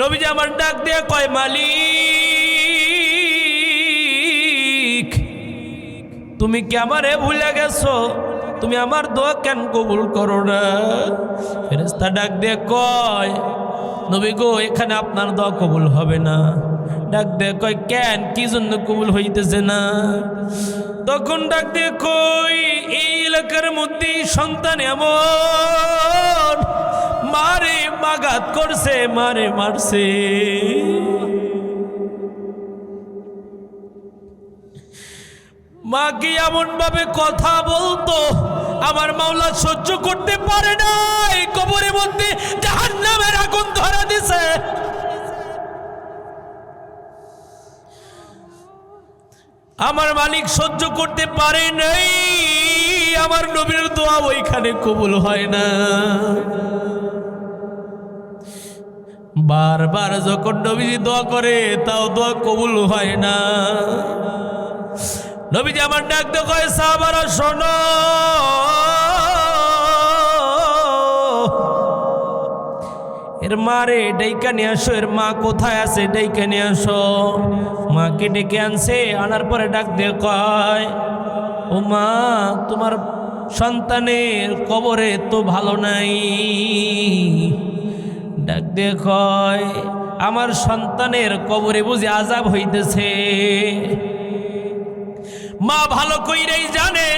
নবীজি আমার ডাক দিয়ে কয় মালিক তুমি কি আমারে ভুলে গেছো? তুমি আমার দোয়া কেন কবুল করো না? ফেরেশতা ডাক দিয়ে কয় নবী গো, এখানে আপনার দোয়া কবুল হবে না। ডাক দিয়ে কয় কেন, কি জন্য কবুল হইতেছে না? তখন ডাক দিয়ে কই এই এলাকার মধ্যে সন্তান এমন মারে মাগাত করছে, মারে মারছে। মা কি এমন ভাবে কথা বলতো আমার মাওলা সহ্য করতে পারে না, এই কবরের মধ্যে জাহান্নামের আগুন ধরা দিছে। আমার মালিক সহ্য করতে পারে নাই, আমার নবীর দোয়া ওইখানে কবুল হয় না। বারবার যখন নবীজি দোয়া করে তাও দোয়া কবুল হয় না। নবীজি আমার ডাক দিয়ে কয় সাহাবারা শোনো, এর মারে ডেকে নিয়ে আসো, এর মা কোথায় আছে ডেকে নিয়ে আসো। মাকে ডেকে আনছে, আনার পরে ডাক দিয়ে কয় ও মা, তোমার সন্তানের কবরে তো ভালো নাই। ডাক দিয়ে কয় আমার সন্তানের কবরে বুঝি আযাব হইতেছে। মা ভালো কইরাই জানে।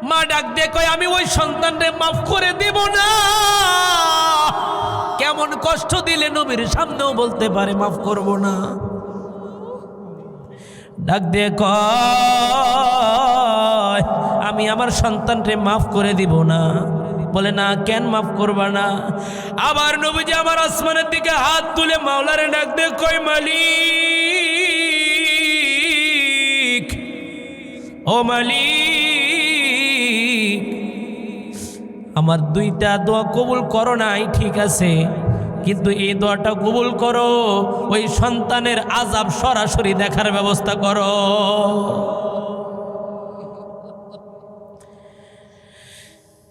মা ডাক দিয়ে কয় আমি ওই সন্তানকে মাফ করে দেব না। কেমন কষ্ট দিলে নবীর সামনেও বলতে পারে মাফ করব না। ডাক দিয়ে কয় আমি আমার সন্তানকে মাফ করে দিব না। বলে না, কেন মাফ করবা না? আবার নবীজি আমার আসমানের দিকে হাত তুলে মাওলারে ডাক দিয়ে কয় মালিক, ও মালিক, আমার দুইটা দোয়া কবুল করো নাই ঠিক আছে, কিন্তু এই দোয়াটা কবুল করো, ওই সন্তানের আযাব সরাসরি দেখার ব্যবস্থা করো।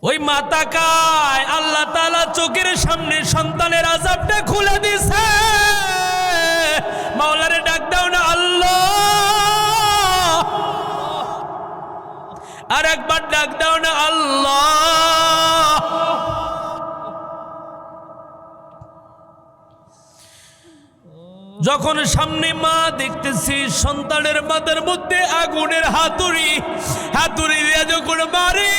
ওই মাতা কায় আল্লাহ তাআলা চোখের সামনে সন্তানের আযাবটা খুলে দিছে। মাওলারে ডাক দাও না আল্লাহ, আর একবার ডাক দাও না আল্লাহ। যখন সামনে মা দেখতেছি সন্তানের মাথার মধ্যে আগুনের হাতুড়ি, হাতুড়ি দিয়ে যখন মারে,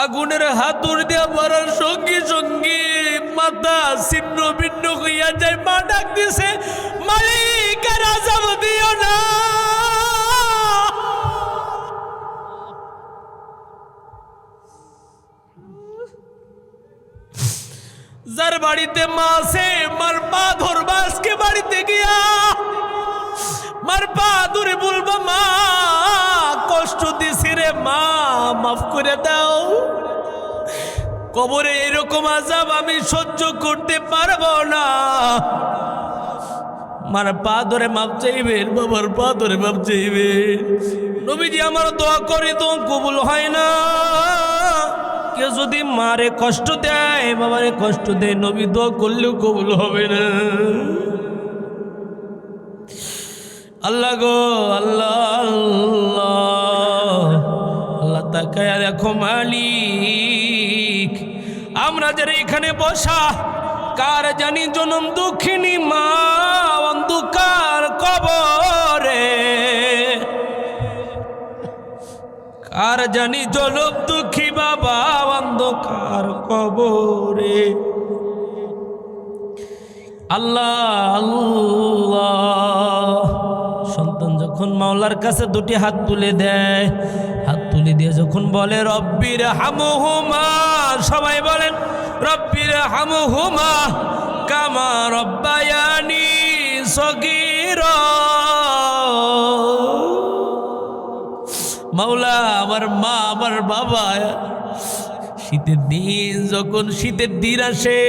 আগুনের হাতুড়ি দিয়ে মারার সঙ্গে সঙ্গে মাথা ছিন্ন ভিন্ন হইয়া যায়। মা ডাক দিছে মালিক আর আযাব দিও না। যার বাড়িতে মা আছে মার পা ধরবা, আজকে বাড়িতে গিয়া মার পা ধরে বলবা মা কষ্ট দিছি রে মা, মাফ করে দাও। কবরে এরকম আযাব আমি সহ্য করতে পারবো না। মার পা ধরে মাপ চাইবেন, বাবার পা ধরে মাপ চাইবেন। নবীজি আমার দোয়া করে তো কবুল হয় না। কেউ যদি মারে কষ্ট দেয়, বাবারে কষ্ট দেয়, নবী দোয়া করলেও কবুল হবে না। আল্লাহ গো আল্লাহ, আল্লাহ আল্লাহ তাকায়া দেখো মালিক, আমরা যারা এখানে বসা কার জানি জনম দুঃখিনী মা অন্ধকার কবরে, কার জানি জনম দুঃখী বাবা অন্ধকার কবরে। আল্লাহ আল্লাহ, সন্তান যখন মাওলার কাছে দুটি হাত তুলে দেয়, হাত তুলে দিয়ে যখন বলে রব্বির হামহুমা, সবাই বলেন রব্বির হামহুমা কামা রব্বায়ানি সগীরা। মাওলা আমার মা আমার বাবা, শীতের দিন যখন শীতের দিন আসে,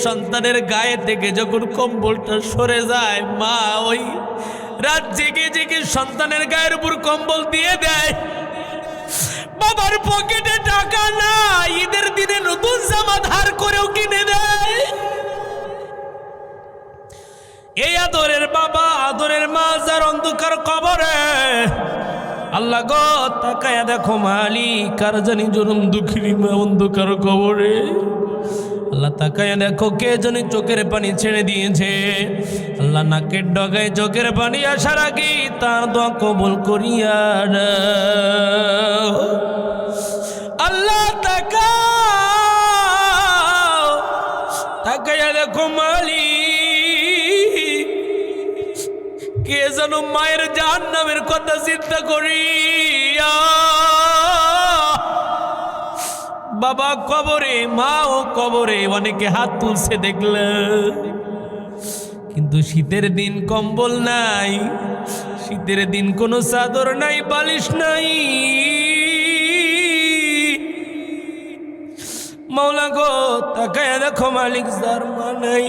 সন্তানের গায়ে থেকে যখন কম্বলটা সরে যায়, মা ওই রাত জেগে জেগে সন্তানের গায়ের উপর কম্বল দিয়ে দেয়। বাবার পকেটে টাকা না, ঈদের দিনে নতুন জামা ধার করেও কিনে দেয়। এই আদরের বাবা, আদরের মা যার অন্ধকার কবরে, আল্লাহ গো তাকায়া দেখো মালিক, কার জানি জনম দুঃখিনী মা অন্ধকার কবরে। আল্লাহ তাকায়া দেখো কে জানি চোখের পানি ছেড়ে দিয়েছে। আল্লাহ নাকের ডগায় চোখের পানি আসার আগে তার দোয়া কবুল করিয়া নাও। আল্লাহ তাকায়া দেখো মালিক, কে যেন মায়ের জাহান্নামের কথা চিন্তা করি বাবা কবরে, মা ও কবরে অনেকে হাত তুলছে দেখলাম, কিন্তু শীতের দিন কম্বল নাই, শীতের দিন কোনো চাদর নাই, বালিশ নাই। মাওলা গো তাকায়া দেখো মালিক, যার মা নাই,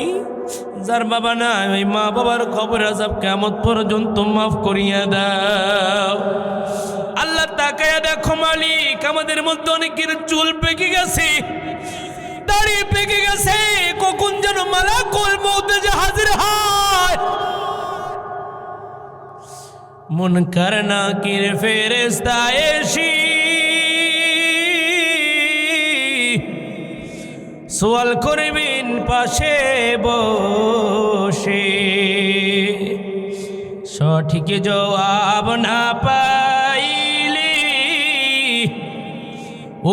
যার বাবা নাই, ওই মা বাবার কবর আযাব কিয়ামত পর্যন্ত মাফ করিয়া দাও। আল্লাহ তাকায়া দেখো মালিক, আমাদের মধ্যে অনেকের চুল পেকে গেছে, দাড়ি পেকে গেছে, কখন যেন মালাকুল মউত যে হাজির হয়। মুনকার নাকির ফেরেশতা এসে সওয়াল করবেন পাশে বসে, সঠিক জবাব না পাইলে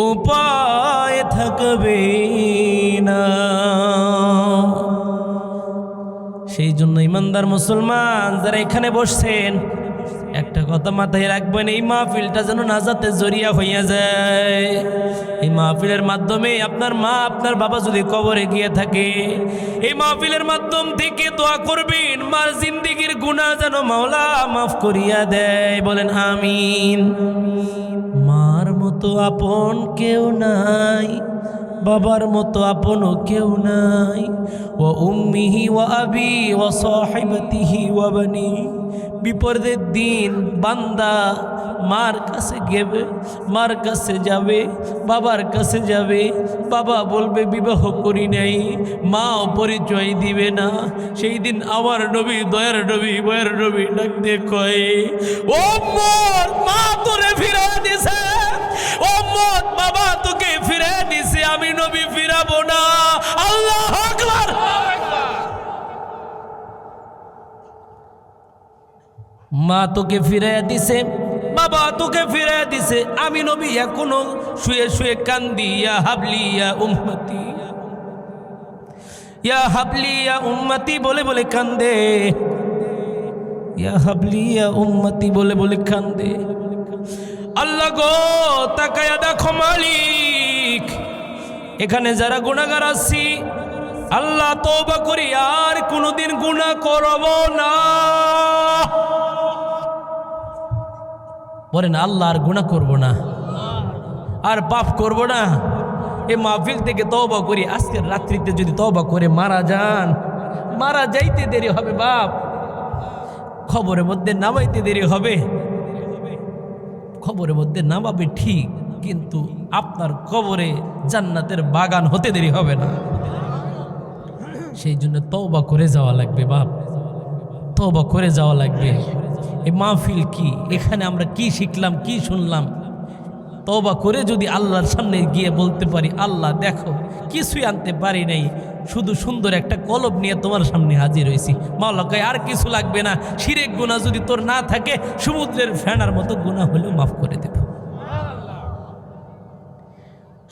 উপায় থাকবে না। সেই জন্য ইমানদার মুসলমান যারা এখানে বসছেন, একটা কথা মাথায় রাখবেন, এই মাহফিলটা যেন নাজাতের জরিয়া হইয়া যায়। এই মাহফিলের মাধ্যমে আপনার মা আপনার বাবা যদি কবরে গিয়ে থাকে, এই মাহফিলের মাধ্যম থেকে দোয়া করবেন মার জিন্দেগির গুনাহ যেন মাওলা মাফ করিয়া দেয়। বলেন আমিন। মার মতো আপন কেউ নাই, বাবার মতো আপনও কেউ নাই। ওয়া উম্মিহি ওয়া আবি ওয়া সাহিবাতিহি ওয়া বানি। বিপদের দিন বান্দা মার কাছে গেবে, মার কাছে যাবে, বাবার কাছে যাবে, বাবা বলবে বিবাহ করি নাই, মাও পরিচয় দিবে না। সেই দিন আমার নবী, দয়ার নবী, বয়ার নবী ডাক দিয়ে কয়, ও উম্মত, মা তোরে ফিরা দিছে, ও উম্মত, বাবা তোকে ফিরে দিছে, আমি নবী ফিরাবো না। আল্লাহু আকবার। মা তোকে ফিরাইয়া দিছে, বাবা তোকে ফিরাইয়া দিছে, আমি নবী এখনো শুয়ে শুয়ে কান্দি, ইয়া হাবলি ইয়া উম্মতি, ইয়া হাবলি ইয়া উম্মতি বলে বলে কান্দে, ইয়া হাবলি ইয়া উম্মতি বলে বলে কান্দে। আল্লাহ গো তাকায়া দেখো মালিক, এখানে যারা গুনাহগার আছি, আল্লাহ তওবা করি আর কোনোদিন গুনাহ করব না। বলেন আল্লাহ আর গুনাহ করব না, আর পাপ করব না। এই মাহফিল থেকে তওবা করি, আজকের রাত্রিতে যদি তওবা করে মারা যান, মারা যাইতে দেরি হবে বাপ, খবরের মধ্যে নামাইতে দেরি হবে। খবরের মধ্যে নামাবে ঠিক, কিন্তু আপনার কবরে জান্নাতের বাগান হতে দেরি হবে না। সেই জন্য তওবা করে যাওয়া লাগবে বাপ, তওবা করে যাওয়া লাগবে। এই মাহফিল কি, এখানে আমরা কি শিখলাম, কি শুনলাম, তওবা করে যদি আল্লাহর সামনে গিয়ে বলতে পারি, আল্লাহ দেখো কিছুই আনতে পারি নাই, শুধু সুন্দর একটা কলব নিয়ে তোমার সামনে হাজির হয়েছি। মাওলা কয় আর কিছু লাগবে না, শিরক গুনাহ যদি তোর না থাকে, সমুদ্রের ফেনার মতো গুনাহ হলেও মাফ করে দেব।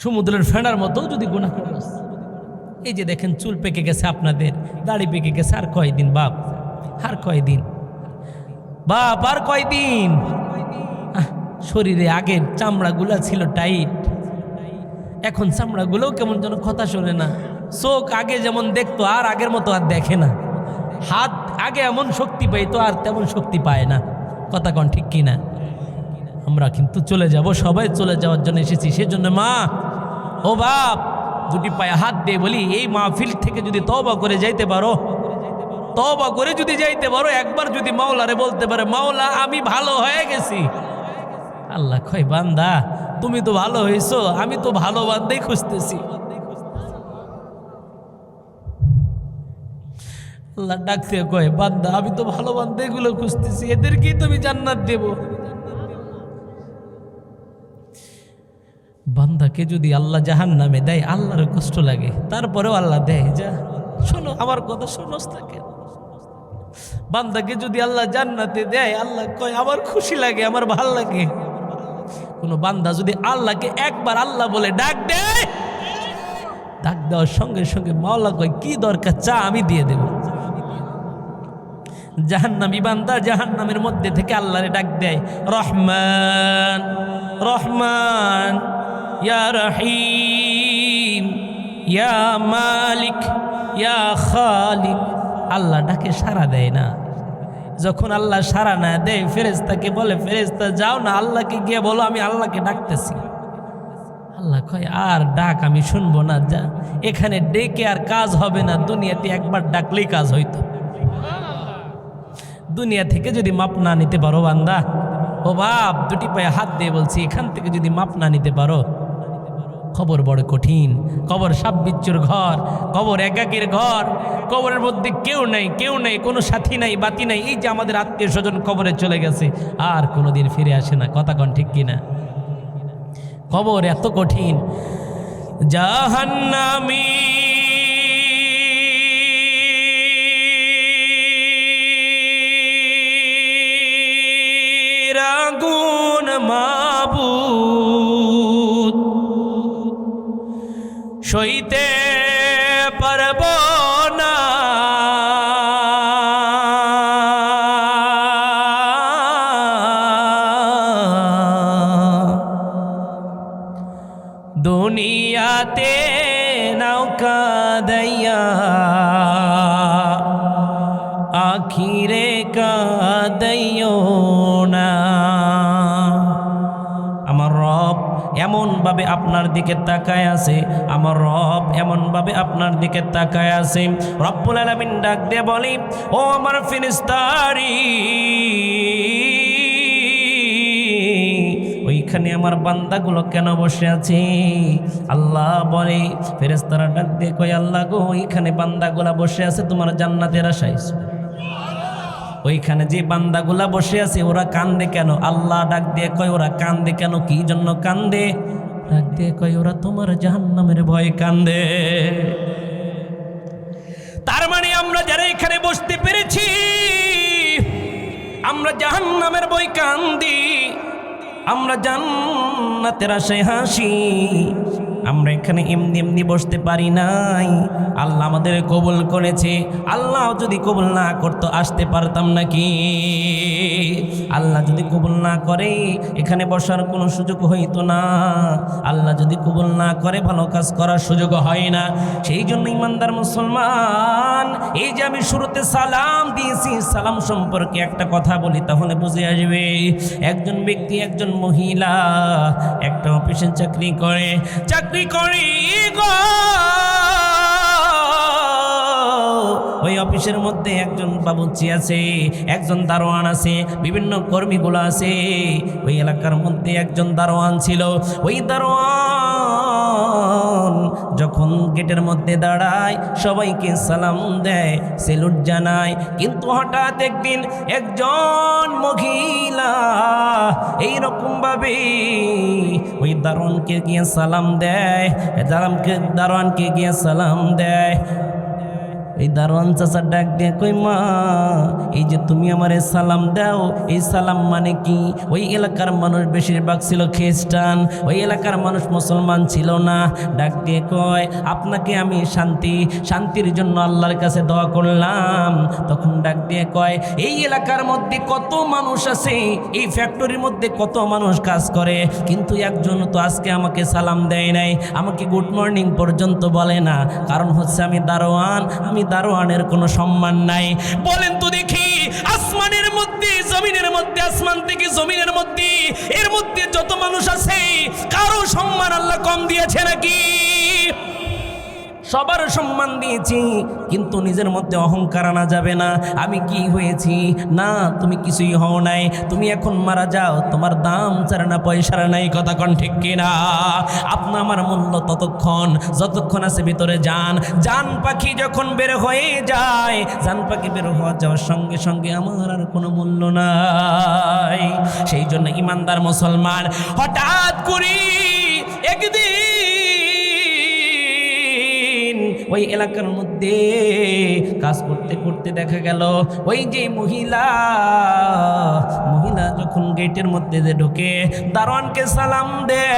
সমুদ্রের ফেনার মতো যদি গুনাহ করস। এই যে দেখেন চুল পেকে গেছে আপনাদের, দাড়ি পেকে গেছে, আর কয়দিন বাপ, আর কয়দিন বাপ, আর কয়দিন। শরীরে আগের চামড়াগুলা ছিল টাইট, এখন চামড়াগুলোও কেমন যেন কথা শোনে না। চোখ আগে যেমন দেখতো আর আগের মতো আর দেখে না। হাত আগে এমন শক্তি পাইতো আর তেমন শক্তি পায় না। কথা কন ঠিক কিনা? আমরা কিন্তু চলে যাব, সবাই চলে যাওয়ার জন্য এসেছি। সেজন্য মা ও বাপ দুটি পায়ে হাত দিয়ে বলি, এই মাহফিল থেকে যদি তওবা করে যাইতে পারো, তওবা করে যদি যাইতে পারো, একবার যদি মাওলারে বলতে পারে মাওলা আমি ভালো হয়ে গেছি, আল্লাহ কয় বান্দা তুমি তো ভালো হয়েছো, আমি তো ভালো বান্দাই খুঁজতেছি। আল্লাহ ডাকতে কয় বান্দা আমি তো ভালো বান্দাগুলো খুঁজতেছি, এদেরকেই তুমি জান্নাত দেব। বান্দাকে যদি আল্লাহ জাহান্নামে দেয় আল্লাহর কষ্ট লাগে, তারপরেও আল্লাহ দেয়। যা শোনো আমার কথা, শোনোস থাকে। বান্দাকে যদি আল্লাহ জান্নাতে দেয় আল্লাহ কয় আমার খুশি লাগে, আমার ভাল লাগে। কোন বান্দা যদি আল্লাহকে একবার আল্লাহ বলে ডাক দেয়, ডাক দেওয়ার সঙ্গে সঙ্গে মাওলা কয় কি দরকার চা আমি দিয়ে দেব। জাহান্নামী বান্দা জাহান্নামের মধ্যে থেকে আল্লাহরে ডাক দেয় রহমান রহমান, ইয়া রহিম, ইয়া মালিক, ইয়া খালিক। আল্লাহ ডাকে সাড়া দেয় না। যখন আল্লাহ সাড়া না দেয় ফেরেশতাকে বলে ফেরেশতা যাও না আল্লাহকে গিয়ে বলো আমি আল্লাহকে ডাকতেছি। আল্লাহ কয় আর ডাক আমি শুনবো না, যা এখানে ডেকে আর কাজ হবে না, দুনিয়াতে একবার ডাকলেই কাজ হইতো। দুনিয়া থেকে যদি মাপ না নিতে পারো বান্দা, ও বাপ দুটি পায়ে হাত দিয়ে বলছি, এখান থেকে যদি মাপ না নিতে পারো খবর বড় কঠিন। কবর সাপ বিচ্ছুর ঘর, কবর একাকীর ঘর, কবরের মধ্যে কেউ নাই, কেউ নাই, কোনো সাথী নাই, বাতি নাই। এই যে আমাদের আত্মীয় স্বজন কবরে চলে গেছে আর কোনোদিন ফিরে আসে না, কথা কন ঠিক কিনা? কবর এত কঠিন। জাহান্নামী আগুন মাবুদ সইতে পারব না, দুনিয়াতে নৌকা দইয়া আখিরে কাঁদাইও না। আমার রব এমনভাবে আপনার দিকে তাকায় আছে, আমার রব এমনভাবে আপনার দিকে তাকায় আছে। রব্বুল আলামিন ডাক দিয়ে বলি ও আমার ফেরেশতারি, ওইখানে আমার বান্দাগুলো কেন বসে আছে? আল্লাহ বলে ফেরেশতারা ডাক দিয়ে কয় আল্লাহ গো ওইখানে বান্দাগুলা বসে আছে তোমার জান্নাতের আশায়। ওইখানে যে বান্দাগুলা বসে আছে ওরা কান্দে কেন? আল্লাহ ডাক দিয়ে কয় ওরা কান্দে কেন, কি জন্য কান্দে? ডাক দিয়ে কয় ওরা তোমার জাহান্নামের ভয়ে কান্দে। তার মানে আমরা যারা এখানে বসতে পেরেছি আমরা জাহান্নামের ভয় কান্দি, আমরা জান্নাতের আশায় হাসি। আমরা এখানে এমনি এমনি বসতে পারি নাই, আল্লাহ আমাদের কবুল করেছে। আল্লাহ যদি কবুল না করতো আসতে পারতাম নাকি? আল্লাহ যদি কবুল না করে এখানে বসার কোনো সুযোগ হইতো না। আল্লাহ যদি কবুল না করে ভালো কাজ করার সুযোগ হয় না। সেই জন্য ইমানদার মুসলমান, এই যে আমি শুরুতে সালাম দিয়েছি, সালাম সম্পর্কে একটা কথা বলি তাহলে বুঝে আসবে। একজন ব্যক্তি, একজন মহিলা একটা অফিসে চাকরি করে গো, ওই অফিসের মধ্যে একজন বাবুর্চি আছে, একজন দারোয়ান আছে, বিভিন্ন কর্মীগুলো আছে। ওই এলাকার মধ্যে একজন দারোয়ান ছিল। ওই দারোয়ান যখন গেটের মধ্যে দাঁড়ায় সবাইকে সালাম দেয়, সেলুট জানায়। কিন্তু হঠাৎ একদিন একজন মহিলা এইরকম ভাবে ওই দারোয়ানকে গিয়ে সালাম দেয়, দারোয়ানকে গিয়ে সালাম দেয়। এই দারোয়ান চাচা ডাক দিয়ে কই মা, এই যে তুমি আমারে সালাম দাও, এই সালাম মানে কি? ওই এলাকার মানুষ বেশিরভাগ ছিল খ্রিস্টান, ওই এলাকার মানুষ মুসলমান ছিল না। ডাক দিয়ে কয় আপনাকে আমি শান্তির জন্য আল্লাহর কাছে দোয়া করলাম। তখন ডাক দিয়ে কয় এই এলাকার মধ্যে কত মানুষ আছে, এই ফ্যাক্টরির মধ্যে কত মানুষ কাজ করে, কিন্তু একজন তো আজকে আমাকে সালাম দেয় নাই, আমাকে গুড মর্নিং পর্যন্ত বলে না। কারণ হচ্ছে আমি দারোয়ান, আমি দারোয়ানের কোনো সম্মান নাই। বলেন তো দেখি, আসমানের মধ্যে জমিনের মধ্যে, আসমান থেকে জমিনের মধ্যে, এর মধ্যে যত মানুষ আছে কারো সম্মান আল্লাহ কম দিয়েছে নাকি? সবার সম্মান দিয়েছি, কিন্তু নিজের মধ্যে অহংকার আনা যাবে না। আমি কি হয়েছি? না, তুমি কিছুই হও নাই। তুমি এখন মারা যাও, তোমার দাম ছাড়া না পয়সার নাই। কথা কন ঠিক কিনা? আপনার আমার মূল্য ততক্ষণ যতক্ষণ আছে ভিতরে যান। জান পাখি যখন বের হয়ে যায়, জান পাখি বের হওয়া যাওয়ার সঙ্গে সঙ্গে আমার আর কোনো মূল্য নাই। সেই জন্য ইমানদার মুসলমান হঠাৎ করে একদিন ওই এলাকার মধ্যে কাজ করতে করতে দেখা গেল ওই যে মহিলা যখন গেটের মধ্যে ঢোকে, দারোয়ানকে সালাম দেয়।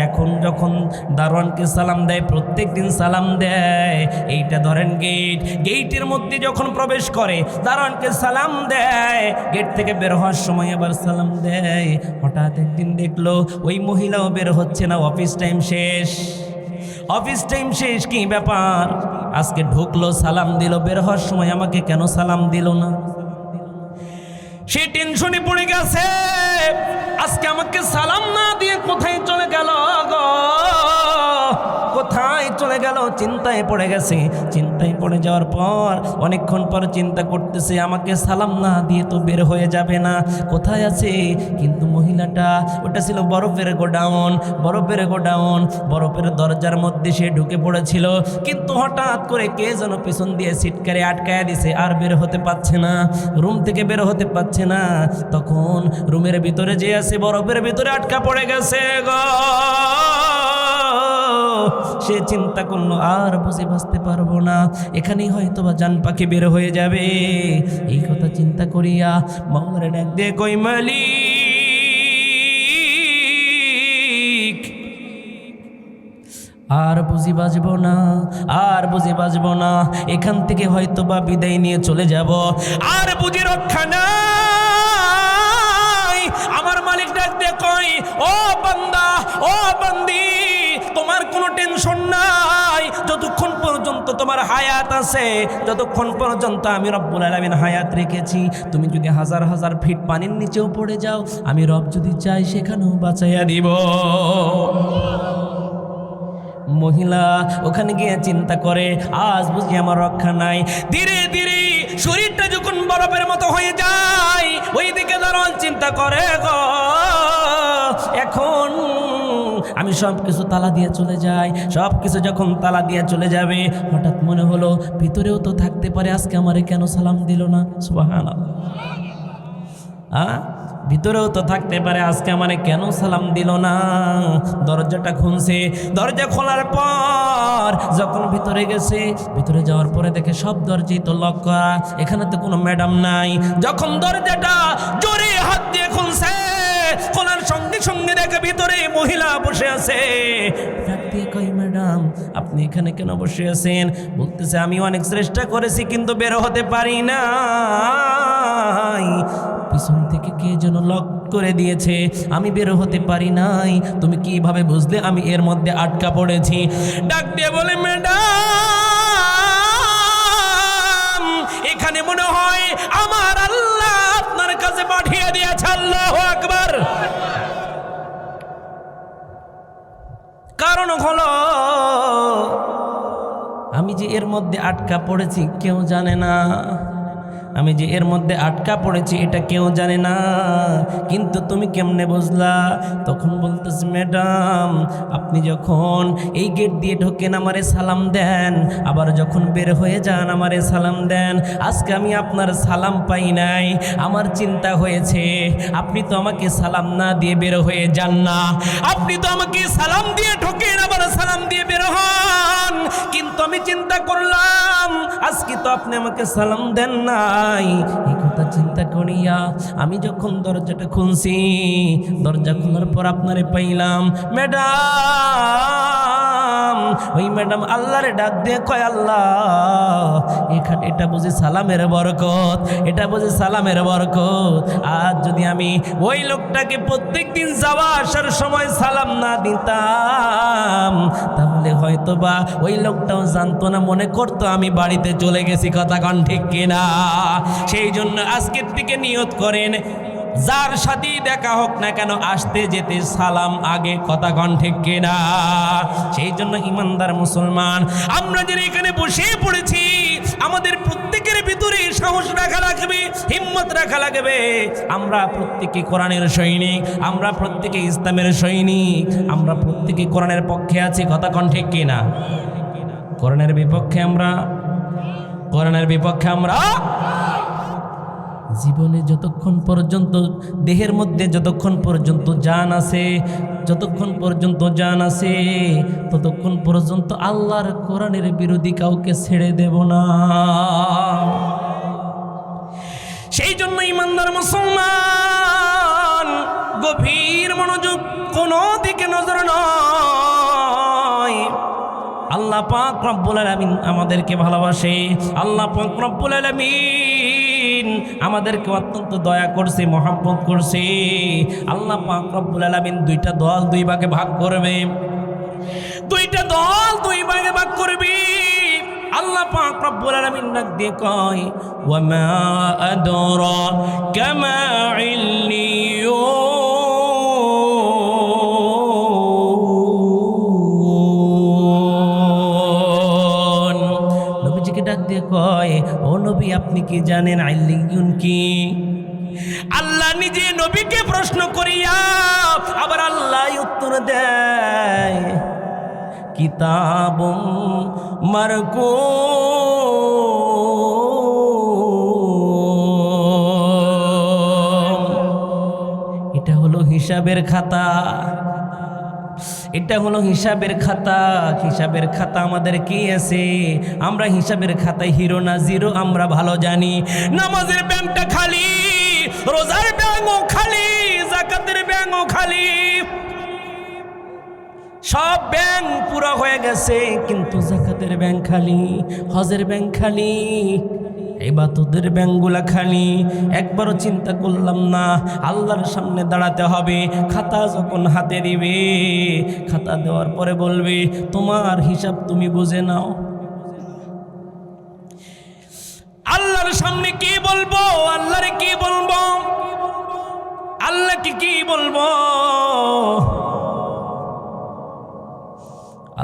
এখন যখন দারোয়ানকে সালাম দেয়, প্রত্যেক দিন সালাম দেয়। এইটা ধরেন গেট, গেটের মধ্যে যখন প্রবেশ করে দারোয়ানকে সালাম দেয়, গেট থেকে বের হওয়ার সময় আবার সালাম দেয়। হঠাৎ একদিন দেখলো ওই মহিলাও বের হচ্ছে না, অফিস টাইম শেষ। অফিস টাইম শেষ, কি ব্যাপার? আজকে ঢুকলো, সালাম দিল, বের হওয়ার সময় আমাকে কেন সালাম দিল না? সে টেনশনে পড়ে গেছে, আজকে আমাকে সালাম না দিয়ে কোথায় চলে গেল গো, কোথায় চলে গেল? চিন্তায় পড়ে গেছে। চিন্তায় পড়ে যাওয়ার পর অনেকক্ষণ পর চিন্তা করতেছে, আমাকে সালাম না দিয়ে তো বের হয়ে যাবে না, কোথায় আছে? কিন্তু মহিলাটা, ওটা ছিল বরফের গোডাউন। বরফের দরজার মধ্যে সে ঢুকে পড়েছিল, কিন্তু হঠাৎ করে কে যেন পিছন দিয়ে সিটকারে আটকায়া দিছে, আর বের হতে পারছে না, রুম থেকে বের হতে পারছে না। তখন রুমের ভিতরে যে আছে, বরফের ভিতরে আটকা পড়ে গেছে গো। সে চিন্তা করলো, আর বুঝে বাঁচতে পারবো না, এখানেই হয়তো বা জান পাখি বের হয়ে যাবে। এই কথা চিন্তা করিয়া মাওলারে ডাক দিয়ে কই, মালিক আর বুঝি বাঁচবো না, আর বুঝি বাঁচবো না, এখান থেকে হয়তো বা বিদায় নিয়ে চলে যাব, আর বুঝি রক্ষা নাই। আমার মালিক ডাক দিয়ে কই, ও বান্দা, ও বান্দি, তোমার কোনো টেনশন নাই। যতক্ষণ পর্যন্ত তোমার হায়াত আছে, যতক্ষণ পর্যন্ত আমি রব্বুল আলামিন হায়াত রেখেছি, তুমি যদি হাজার হাজার ফিট পানির নিচেও পড়ে যাও, আমি রব যদি চাই সেখানেও বাঁচাইয়া দিব। মহিলা ওখানে গিয়ে চিন্তা করে, আজ বুঝি আমার রক্ষা নাই। ধীরে ধীরে শরীরটা যখন বরফের মতো হয়ে যায়, ওই দিকে দারোয়ান চিন্তা করে, গো এখন আমি সব কিছু তালা দিয়ে চলে যাই। সব কিছু যখন তালা দিয়ে চলে যাবে, হঠাৎ মনে হলো ভিতরেও তো থাকতে পারে, আজকে আমারে কেন সালাম দিল না? সুবহানাল্লাহ। ভিতরেও তো থাকতে পারে, আজকে আমারে কেন সালাম দিল না? দরজাটা খুলছে। দরজা খোলার পর যখন ভিতরে গেছে, ভিতরে যাওয়ার পরে দেখে সব দরজাই তো লক করা, এখানে তো কোনো ম্যাডাম নাই। যখন দরজাটা জোরে হাত দিয়ে খুলছে, খোলার সঙ্গে সঙ্গে দেখে ভিতরে মহিলা বসে আছে। ডাক দিয়ে কই, ম্যাডাম আপনি এখানে কেন বসে আছেন? বলতেছে, আমি অনেক চেষ্টা করেছি কিন্তু বের হতে পারি না, পিছন থেকে কে যেন লক করে দিয়েছে, আমি বের হতে পারি নাই। তুমি কিভাবে বুঝলে আমি এর মধ্যে আটকা পড়েছি? ডাক দিয়ে বলে, ম্যাডাম এখানে মনে হয় আমার আল্লাহ আপনার কাছে পাঠিয়ে দিয়েছে। আল্লাহু আকবার। কারণ হলো, আমি যে এর মধ্যে আটকা পড়েছি কেউ জানে না, আমি যে এর মধ্যে আটকা পড়েছি এটা কেউ জানে না, কিন্তু তুমি কেমনে বুঝলা? তখন বলতেছি, ম্যাডাম আপনি যখন এই গেট দিয়ে ঢোকেন আমারে সালাম দেন, আবার যখন বের হয়ে যান আমারে সালাম দেন। আজকে আমি আপনার সালাম পাই নাই, আমার চিন্তা হয়েছে আপনি তো আমাকে সালাম না দিয়ে বের হয়ে যান না, আপনি তো আমাকে সালাম দিয়ে ঢোকেন আবার সালাম দিয়ে বের হন, কিন্তু আমি চিন্তা করলাম আজকে তো আপনি আমাকে সালাম দেন না। এই কথা চিন্তা করিয়া আমি যখন দরজাটা খুলছি, দরজা খোলার পর আপনারে পাইলাম। ম্যাডাম, ওই ম্যাডাম আল্লাহরে ডাক দিয়ে কয়, আল্লাহ এখানে এটা বুঝি সালামের বরকত, এটা বুঝি সালামের বরকত। আজ যদি আমি ওই লোকটাকে প্রত্যেক দিন যাওয়া আসার সময় সালাম না দিতাম, তাহলে হয়তো বা ওই লোকটাও জানতো না, মনে করতো আমি বাড়িতে চলে গেছি। কথা কন ঠিক কিনা? সেই জন্য আজকের থেকে নিয়ত করেন, যার সাথেই দেখা হোক না কেন আসতে যেতে সালাম আগে, কথা কন ঠিক কিনা? সেই জন্য ইমানদার মুসলমান আমরা যারা এখানে বসে পড়েছি, আমাদের প্রত্যেকের ভিতরে সাহস রাখা লাগবে, হিম্মত রাখা লাগবে। আমরা প্রত্যেকে কোরআনের সৈনিক, আমরা প্রত্যেকে ইসলামের সৈনিক, আমরা প্রত্যেকে কোরআনের পক্ষে আছি, কথা কন ঠিক কিনা? কোরআনের বিপক্ষে আমরা, কোরআনের বিপক্ষে আমরা জীবনে যতক্ষণ পর্যন্ত দেহের মধ্যে যতক্ষণ পর্যন্ত জান আছে, যতক্ষণ পর্যন্ত জান আছে ততক্ষণ পর্যন্ত আল্লাহর কোরআনের বিরোধী কাউকে ছেড়ে দেব না। সেই জন্য ইমানদার মুসলমান গভীর মনোযোগ, কোনো দিকে নজর নয়। আল্লাহ পাক রব্বুল আলামিন আমাদেরকে ভালোবাসে, আল্লাহ পাক রব্বুল আলামিন আমাদেরকে অত্যন্ত দয়া করছে, মহব্বত করছে। আল্লাহ পাক রব্বুল আলামিন দুইটা দল দুই ভাগে ভাগ করবে, দুইটা দল দুই ভাগে ভাগ করবে। আল্লাহ পাক রব্বুল আলামিন ডাক দিয়ে কয়, ওয়া মা আদরাকা মা ইল্লিয়ুন। নবীজিকে ডাক দিয়ে কয়, ও নবী আপনি কি জানেন ইল্লিয়ুন কি? আল্লাহ নিজে নবীকে প্রশ্ন করিয়া আবার আল্লাহ উত্তর দেয়, কিতাবুম মারকুম। এটা হলো হিসাবের খাতা, এটা হলো হিসাবের খাতা। হিসাবের খাতা আমাদের কি আছে? আমরা হিসাবের খাতায় হিরো না জিরো আমরা ভালো জানি। নামাজের ব্যাংকটা খালি, রোজার ব্যাংকও খালি, যাকাতের ব্যাংকও খালি, সব ব্যাংক পুরো হয়ে গেছে, কিন্তু যাকাতের ব্যাংক খালি, হজের ব্যাংক খালি, ইবাদতের ব্যাংকগুলা খালি। একবারও চিন্তা করলাম না আল্লাহর সামনে দাঁড়াতে হবে, খাতা যখন হাতে দিবে, খাতা দেওয়ার পরে বলবে তোমার হিসাব তুমি বুঝে নাও। আল্লাহর সামনে কি বলবো? আল্লাহরে কি বলবো? আল্লাহকে কি বলবো?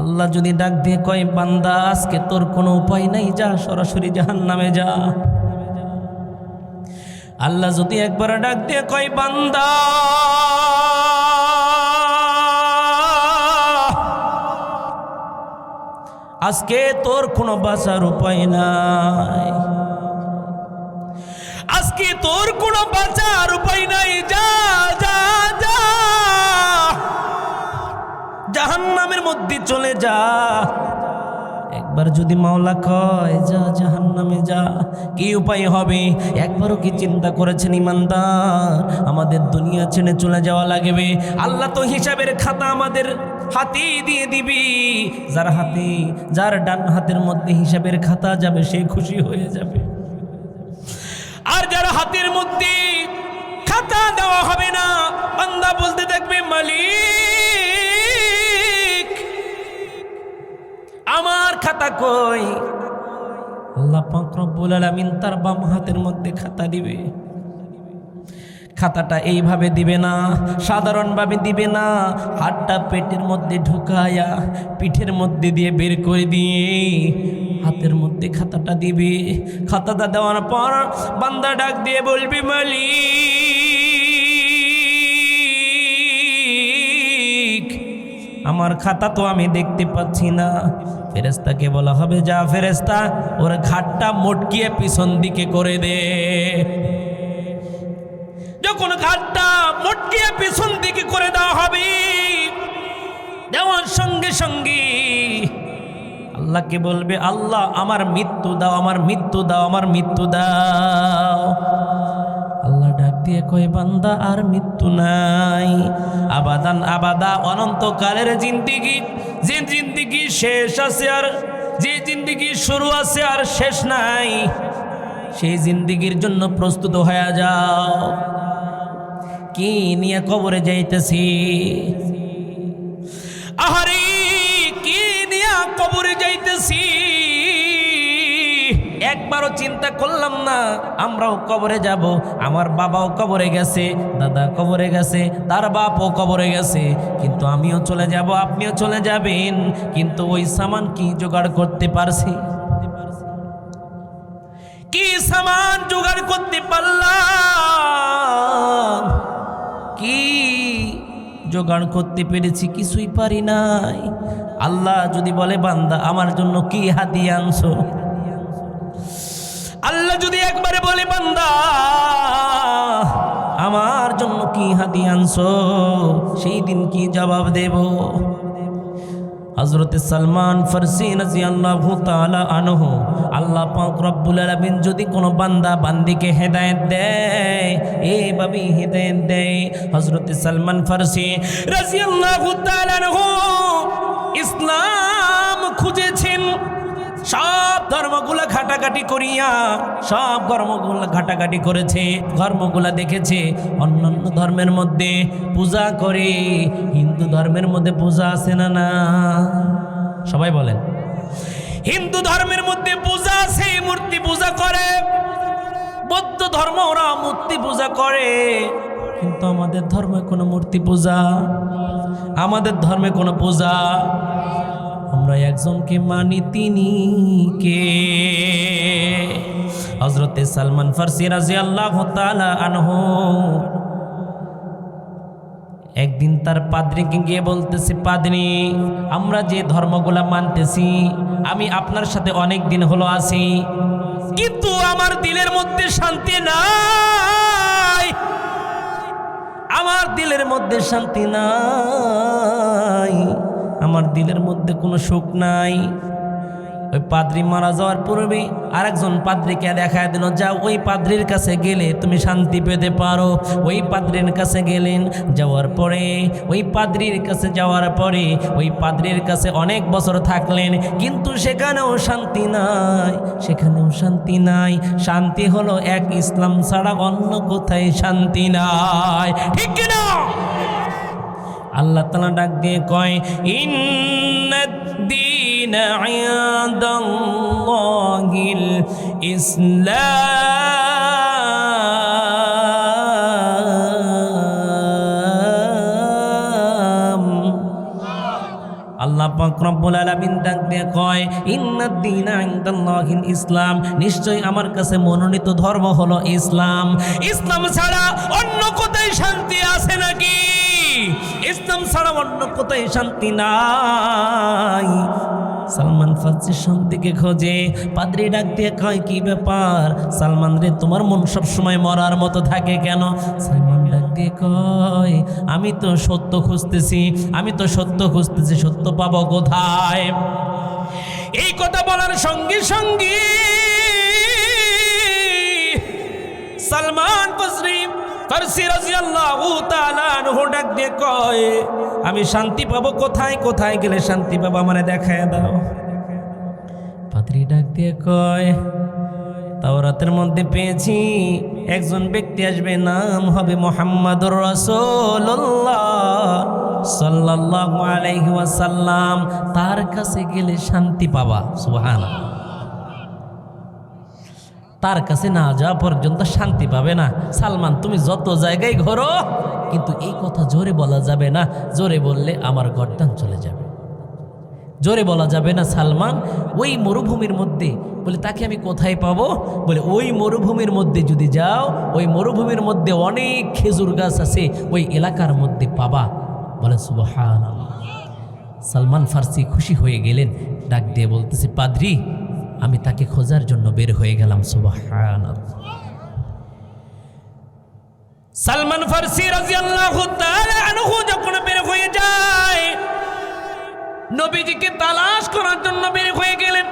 আল্লাহ যদি ডাক দিয়ে কয়, বান্দা আজকে তোর কোনো উপায় নাই, যা সরাসরি জাহান্নামে যা। আল্লাহ যদি একবার ডাক দিয়ে কয়, বান্দা আজকে তোর কোনো বাঁচার উপায় নাই, আজকে তোর কোনো বাঁচার উপায় নাই, যা যা যা জাহান্নামের মধ্যে চলে যা। একবার যদি মাওলা কয় যা জাহান্নামে যা, কি উপায় হবে? একবারও কি চিন্তা করেছেন ইমানদার আমাদের দুনিয়া ছেড়ে চলে যাওয়া লাগবে? আল্লাহ তো হিসাবের খাতা আমাদের হাতে দিয়ে দিবি। যার হাতে, যার ডান হাতের মধ্যে হিসাবের খাতা যাবে সে খুশি হয়ে যাবে, আর যার হাতের মধ্যে খাতা দেওয়া হবে না বান্দা বলতে থাকবে, মালিক আমার খাতা কই? আল্লাহ পাক রব্বুল আলামিন তার বাম হাতের মধ্যে খাতা দিবে। খাতাটা এইভাবে দিবে না, সাধারণভাবে দিবে না, হাতটা পেটের মধ্যে ঢুকায়া পিঠের মধ্যে দিয়ে বের করে দিয়ে হাতের মধ্যে খাতাটা দিবে। খাতাটা দেওয়ার পর বান্দা ডাক দিয়ে বলবি, মালিক আমার খাতা তো আমি দেখতে পাচ্ছি না। ফেরেশতাকে বলা হবে, যা ফেরেশতা ওর ঘাটটা মটকিয়ে পিছন দিকে করে দে। যখন ঘাটটা মটকিয়ে পিছন দিকে করে দেওয়া হবে, দেওয়ার সঙ্গে সঙ্গে আল্লাহকে বলবে, আল্লাহ আমার মৃত্যু দাও, আমার মৃত্যু দাও, আমার মৃত্যু দাও। আল্লাহ ডাক দিয়ে কয়, বান্দা আর মৃত্যু নাই, আবাদান আবাদা অনন্তকালের জিন্দিগি, যে জিন্দিগি শেষ আছে আর যে জিন্দিগি শুরু আছে আর শেষ নাই, সেই জিন্দিগির জন্য প্রস্তুত হয়ে যাও। কি নিয়ে কবরে যাইতেছি? আহারে কি নিয়ে কবরে যাইতেছি? একবারও চিন্তা করলাম না আমরাও কবরে যাব, আমার বাবাও কবরে গেছে, দাদা কবরে গেছে, তার বাপও কবরে গেছে, কিন্তু আমিও চলে যাব, আপনিও চলে যাবেন, কিন্তু ওই সামান কি জোগাড় করতে পারছি? কি সামান জোগাড় করতে পারলাম? কি জোগাড় করতে পেরেছি? কিছুই পারি নাই। আল্লাহ যদি বলে বান্দা আমার জন্য কি হাদিয়া আনছো, আল্লাহ যদি একবারে বলে বান্দা আমার জন্য কি হাদিয়া আনছো, সেই দিন কি জবাব দেব? হযরত সালমান ফারসি রাদিয়াল্লাহু তাআলা আনহু, আল্লাহ পাক রব্বুল আলামিন যদি কোনো বান্দা বান্দিকে হেদায়েত দেয়, এইভাবে হেদায়েত দেয়। হযরত সালমান ফারসি রাদিয়াল্লাহু তাআলা আনহু ইসলাম খুঁজেছেন, সব ধর্মগুলা ঘাটাঘাটি করিয়া, সব ধর্মগুলা ঘাটাঘাটি করেছে, ধর্মগুলা দেখেছে। অন্যান্য ধর্মের মধ্যে পূজা করে, হিন্দু ধর্মের মধ্যে পূজা আছে না? না, সবাই বলেন। হিন্দু ধর্মের মধ্যে পূজা আছে, মূর্তি পূজা করে। বৌদ্ধ ধর্ম ওরা মূর্তি পূজা করে, কিন্তু আমাদের ধর্মে কোনো মূর্তি পূজা, আমাদের ধর্মে কোনো পূজা। আমরা একজনকে মানি, তিনি কে? হযরত সালমান ফারসি রাদিয়াল্লাহু তাআলা আনহু একদিন তার পাদ্রীকে গিয়ে বলতেছে, পাদ্রী, আমরা যে ধর্মগুলা মানতেছি, আমি আপনার সাথে অনেক দিন হলো আছি, কিন্তু আমার দিলের মধ্যে শান্তি নাই, আমার দিলের মধ্যে শান্তি নাই, আমার দিলের মধ্যে কোনো সুখ নাই। ওই পাদ্রী মারা যাওয়ার পূর্বে আরেকজন পাদ্রীকে দেখায় দিল, যাও ওই পাদ্রীর কাছে গেলে তুমি শান্তি পেতে পারো। ওই পাদ্রীর কাছে গেলেন, যাওয়ার পরে ওই পাদ্রীর কাছে যাওয়ার পরে ওই পাদ্রীর কাছে অনেক বছর থাকলেন, কিন্তু সেখানেও শান্তি নাই, সেখানেও শান্তি নাই। শান্তি হলো এক ইসলাম ছাড়া অন্য কোথায় শান্তি নাই, ঠিক কিনা? আল্লাহ তাআলা ডাক দিয়ে কয়, ইন্নাদ-দীনা ইনদাল্লাহিল ইসলাম। আল্লাহ পাক রব্বুল আলামিন ডাক দিয়ে কয়, ইন্নাদ-দীনা ইনদাল্লাহিল ইসলাম, নিশ্চয় আমার কাছে মনোনীত ধর্ম হলো ইসলাম। ইসলাম ছাড়া অন্য কোথায় শান্তি আছে নাকি? ইসলাম ছাড়া অন্য কোথায় শান্তি নাই। সালমান ফারসি শান্তিকে খোঁজে। পাদ্রী ডাক দিয়ে কয়, কি ব্যাপার সালমান রে, তোমার মন সব সময় মরার মতো থাকে কেন? সালমান ডাক দিয়ে কয়, আমি তো সত্য খুঁজতেছি, আমি তো সত্য খুঁজতেছি, সত্য পাবো কোথায়? এই কথা বলার সঙ্গে সঙ্গে সালমান ফারসি রাদিয়াল্লাহু তাআলা আনহু ডাক দিয়ে কয়, আমি শান্তি পাবো কোথায়? কোথায় গেলে শান্তি পাবো, আমারে দেখায় দাও। পাদ্রী ডাক দিয়ে কয়, তাওরাতের মধ্যে পেয়েছি একজন ব্যক্তি আসবে, নাম হবে মুহাম্মাদুর রাসূলুল্লাহ সাল্লাল্লাহু আলাইহি ওয়াসাল্লাম, তার কাছে গেলে শান্তি পাবা। সুবহানাল্লাহ। তার কাছে না যাওয়া পর্যন্ত শান্তি পাবে না। সালমান, তুমি যত জায়গায় ঘোরো, কিন্তু এই কথা জোরে বলা যাবে না, জোরে বললে আমার গর্দান চলে যাবে। জোরে বলা যাবে না সালমান। ওই মরুভূমির মধ্যে, বলে তাকে আমি কোথায় পাবো? বলে ওই মরুভূমির মধ্যে যদি যাও, ওই মরুভূমির মধ্যে অনেক খেজুর গাছ আছে, ওই এলাকার মধ্যে পাবা। বলে সুবহানাল্লাহ। সালমান ফারসি খুশি হয়ে গেলেন, ডাক দিয়ে বলতেছে, পাদ্রী, আমি তাকে খোঁজার জন্য বের হয়ে গেলাম। সুবহানাল্লাহ। সালমান ফারসি রাদিয়াল্লাহু তাআলা আনহু যখন বের হয়ে যায়, নবীজিকে তালাশ করার জন্য বের হয়ে গেলেন।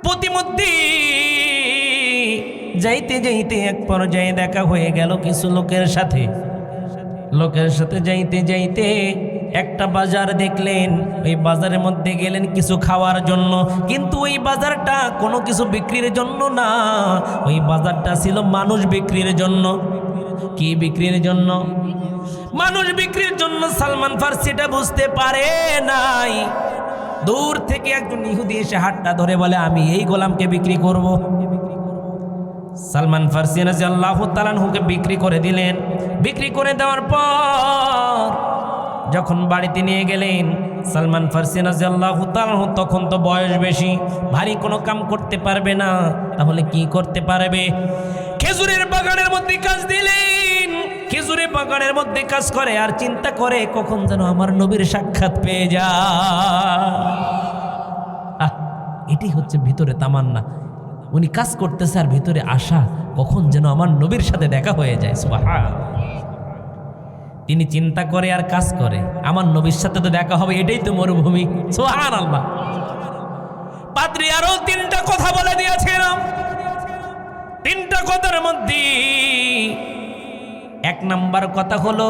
প্রতিমধ্যে যাইতে যাইতে এক পর্যায়ে দেখা হয়ে গেল কিছু লোকের সাথে। যাইতে যাইতে একটা বাজার দেখলেন, ওই বাজারের মধ্যে গেলেন কিছু খাওয়ার জন্য, কিন্তু ওই বাজারটা কোনো কিছু বিক্রির জন্য না, ওই বাজারটা ছিল মানুষ বিক্রির জন্য। কি বিক্রির জন্য? মানুষ বিক্রির জন্য। সালমান ফারসিটা বুঝতে পারে নাই, দূর থেকে একজন ইহুদি এসে হাতটা ধরে বলে আমি এই গোলামকে বিক্রি করব। সালমান ফারসি রাদিয়াল্লাহু তাআলা আনহুকে বিক্রি করে দিলেন। বিক্রি করে দেওয়ার পর যখন বাড়িতে নিয়ে গেলেন, সালমান ফারসি রাদিয়াল্লাহু তাআলা আনহু তখন তো বয়স বেশি, ভারী কোনো কাম করতে পারবে না, তাহলে কি করতে পারবে? খেজুরের বাগানের মধ্যে কাজ দিলেন। খেজুরের বাগানের মধ্যে কাজ করে আর চিন্তা করে কখন যেন আমার নবীর সাক্ষাৎ পেয়ে যায়। এটাই হচ্ছে ভিতরে তামান্না। উনি কাজ করতেছে আর ভিতরে আশা কখন যেন আমার নবীর সাথে দেখা হয়ে যায়। সুবহানাল্লাহ। তিনি চিন্তা করে আর কাজ করে আমার নবীর সাথে তো দেখা হবে, এটাই তো মরুভূমি। সুবহানাল্লাহ। পাদ্রী আরো 3টা কথা বলে দিয়েছিলাম। 3টা কথার মধ্যে 1 নাম্বার কথা হলো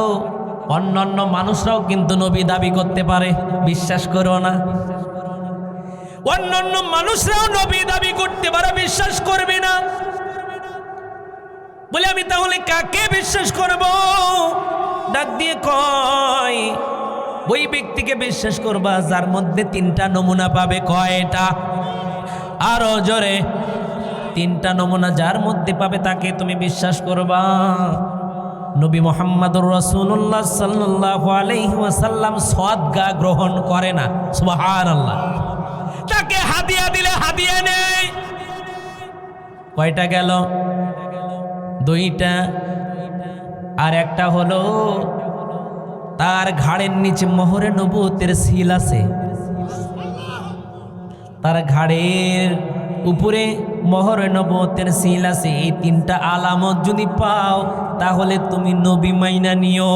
অন্যান্য মানুষরাও কিন্তু নবী দাবি করতে পারে, বিশ্বাস করো না। অন্যান্য মানুষরাও নবী দাবি করতে পারে, বিশ্বাস করবে না। বলে আমি তাহলে কাকে বিশ্বাস করব? ডাক দিয়ে কয় ওই ব্যক্তিকে বিশ্বাস করবা যার মধ্যে 3টা নমুনা পাবে। কয়টা? আরো জোরে। 3টা নমুনা যার মধ্যে পাবে তাকে তুমি বিশ্বাস করবা। নবী মুহাম্মদুর রাসূলুল্লাহ সাল্লাল্লাহু আলাইহি ওয়াসাল্লাম সদকা গ্রহণ করে না। সুবহানাল্লাহ। তাকে হাদিয়া দিলে হাদিয়া নেই। কয়টা গেল? 2টা। আর একটা হলো তার ঘাড়ের নিচে মোহরে নবুয়তের সিল আছে, তার ঘাড়ের উপরে মোহরে নবুয়তের সিল আছে। এই 3টা আলামত যদি পাও তাহলে তুমি নবী মাইনা নিও।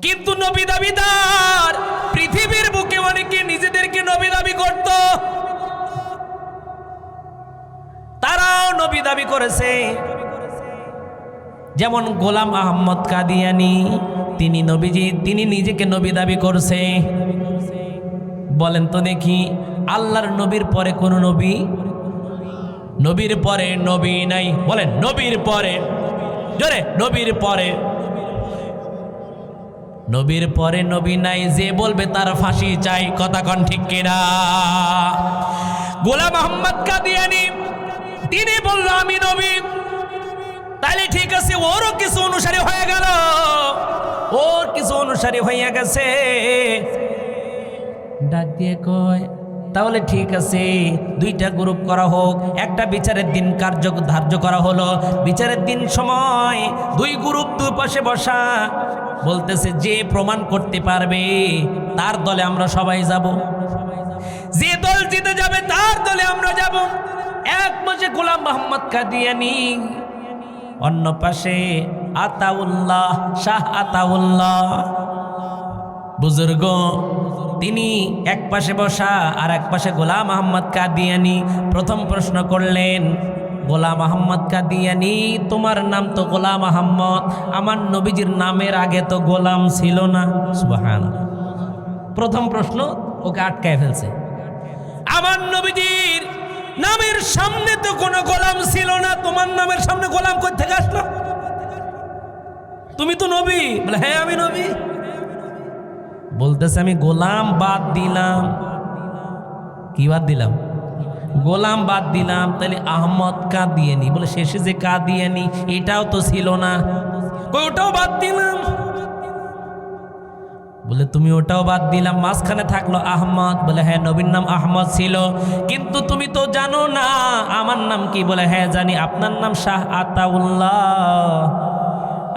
কিন্তু নবী দাবিদার পৃথিবীর বুকে অনেকে নিজেদেরকে নবী দাবি করত, তারাও নবী দাবি করেছে। যেমন গোলাম আহমদ কাদিয়ানি, তিনি নিজেকে নবী দাবি করছে। বলেন তো দেখি, আল্লাহর নবীর পরে কোন নবী? নবীর পরে নবী নাই। বলেন নবীর পরে, জোরে, নবীর পরে। নবীর পরে নবী নাই, যে বলবে তার ফাঁসি চাই। কথা কন ঠিক কিনা? গোলাম আহমদ কাদিয়ানি তিনি বলল আমি নবী, তাইলে ঠিক আছে, ওরও কিছু অনুসারী হয়ে গেল, ওর কিছু অনুসারী হয়ে গেছে। ডাক দিয়ে কয় তাহলে ঠিক আছে, 2টা গ্রুপ করা হোক, একটা বিচারের দিন ধার্য করা হলো। বিচারের দিন সময় 2 গ্রুপ 2 পাশে বসা, বলতেছে যে প্রমাণ করতে পারবে তার দলে আমরা সবাই যাব, যে দল জিতে যাবে তার দলে আমরা যাব। এক পাশে গোলাম মোহাম্মদ কাদিয়ানি, অন্য পাশে আতাউল্লাহ, শাহ আতাউল্লাহ বুজুর্গ, তিনি এক পাশে বসা আর এক পাশে গোলাম আহমদ কাদিয়ানি। প্রথম প্রশ্ন করলেন, গোলাম আহমদ কাদিয়ানি তোমার নাম তো গোলাম আহমদ, আমার নবীজির নামের আগে তো গোলাম ছিল না। সুবহানাল্লাহ। প্রথম প্রশ্ন ওকে আটকায় ফেলছে। আমার নবীজির নামের সামনে তো কোনো গোলাম ছিল না, তোমার নামের সামনে গোলাম কই থেকে আসলো? তুমি তো নবী। বলে হ্যাঁ আমি নবী। বলতেছে আমি গোলাম বাদ দিলাম। কি বাদ দিলাম? গোলাম বাদ দিলাম। তাহলে আহমদ কাদিয়ানি, বলে শেষে যে কাদিয়ানি এটাও তো ছিল না। ওটাও বাদ দিলাম। বলে তুমি ওটাও বাদ দিলাম, মাঝখানে থাকলো আহমদ। বলে হ্যাঁ নবীর নাম আহমদ ছিল, কিন্তু তুমি তো জানো না আমার নাম কি? বলে হ্যাঁ জানি, আপনার নাম শাহ আতাউল্লাহ।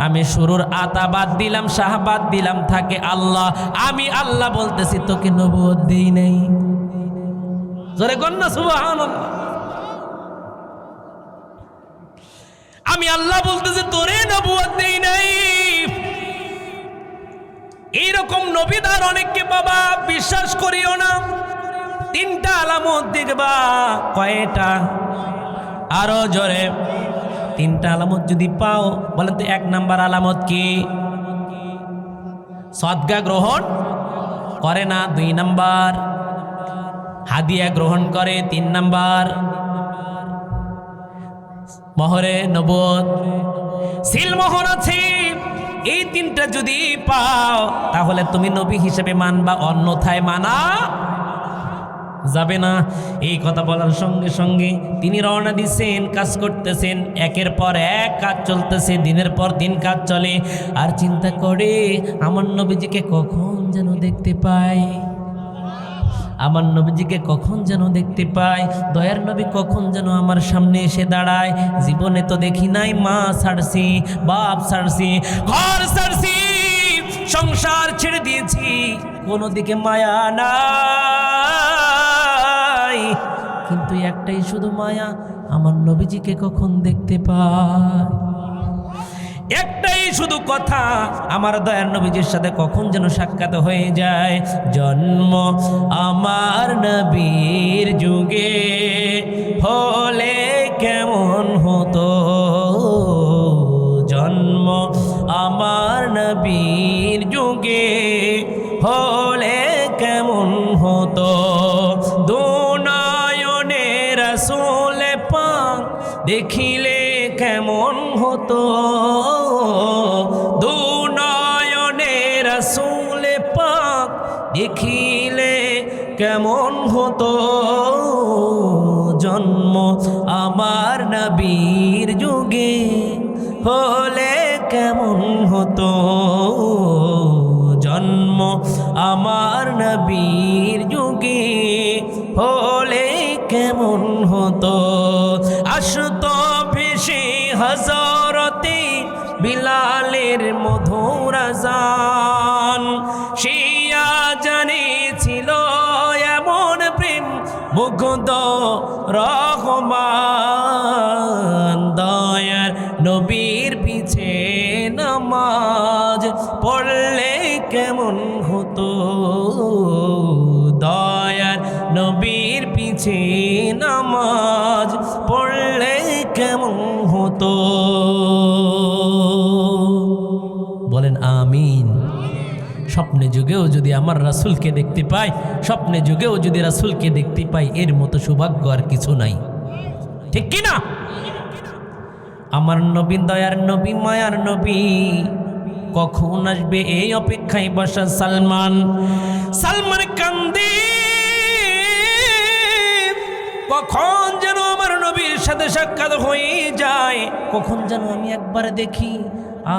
আমি শুরুর আতা বাদ দিলাম, শাহ বাদ দিলাম, থাকে আল্লাহ। আমি আল্লাহ বলতেছি তোকে নবুয়ত দেই নাই। জোরে কর না সুবহানাল্লাহ। আমি আল্লাহ বলতেছি তোরে নবুয়ত দেই নাই। এইরকম নবীদার অনেককে বাবা বিশ্বাস করিও না। 3টা আলামত দেখবা। কয়টা? আরো জোরে। 3টা আলামত যদি পাও, বলেন তো 1 নাম্বার আলামত কি? সদকা গ্রহণ করে না। 2 নাম্বার হাদিয়া গ্রহণ করে। 3 নাম্বার মোহরে নবুয়ত, সিল মোহর আছে। এই তিনটা যদি পাও তাহলে তুমি নবী হিসেবে মানবা, অন্যথায় মানা যাবে না। এই কথা বলার সঙ্গে সঙ্গে তিনি রওনা দিচ্ছেন, কাজ করতেছেন, একের পর এক কাজ চলতেছে, দিনের পর দিন কাজ চলে। আর চিন্তা করে আমার নবীজিকে কখন যেন দেখতে পাই, আমার নবীজিকে কখন যেন দেখতে পাই, দয়ার নবী কখন যেন আমার সামনে এসে দাঁড়ায়। জীবনে তো দেখি নাই, মা ছাড়ছি, বাপ ছাড়ছি, ঘর ছাড়ছি, সংসার ছেড়ে দিয়েছি, কোনো দিকে মায়া নাই, কিন্তু একটাই শুধু মায়া, আমার নবীজিকে কখন দেখতে পাই। একটাই শুধু কথা, আমার দয়ার নবীজির সাথে কখন যেন সাক্ষাৎ হয়ে যায়। জন্ম আমার নবীর যুগে হলে কেমন হতো, জন্ম আমার নবীর যুগে হলে কেমন হতো, দুনয়নে রাসূল পাক দেখিলে কেমন হতো, দুনয়নে রাসূল পাক দেখিলে কেমন হতো, জন্ম আমার নবীর যুগে হলে কেমন হতো, জন্ম আমার নবীর যুগে হলে কেমন হতো। আসতো ভেসে হযরতে বিলালের মধুর আযান, শিয়া জানেছিল এমন প্রেম মুগ্ধ রহমান, দয়ার নবীর পিছে নামাজ পড়লে কেমন হতো, দয়ার নবীর পিছে নামাজ পড়লে কেমন হতো। বলেন আমিন। স্বপ্নে যুগেও যদি আমার রাসূলকে দেখতে পাই, স্বপ্নে যুগেও যদি রাসূলকে দেখতে পাই, এর মতো সৌভাগ্য আর কিছু নাই, ঠিক কি না? আমার নবী, দয়ার নবী, মায়ার নবী কখন আসবে এই অপেক্ষায় বসা সালমান। সালমান কান্দে, কখন যেন আমার নবীর সাথে সাক্ষাৎ হয়ে যায়, কখন যেন আমি একবার দেখি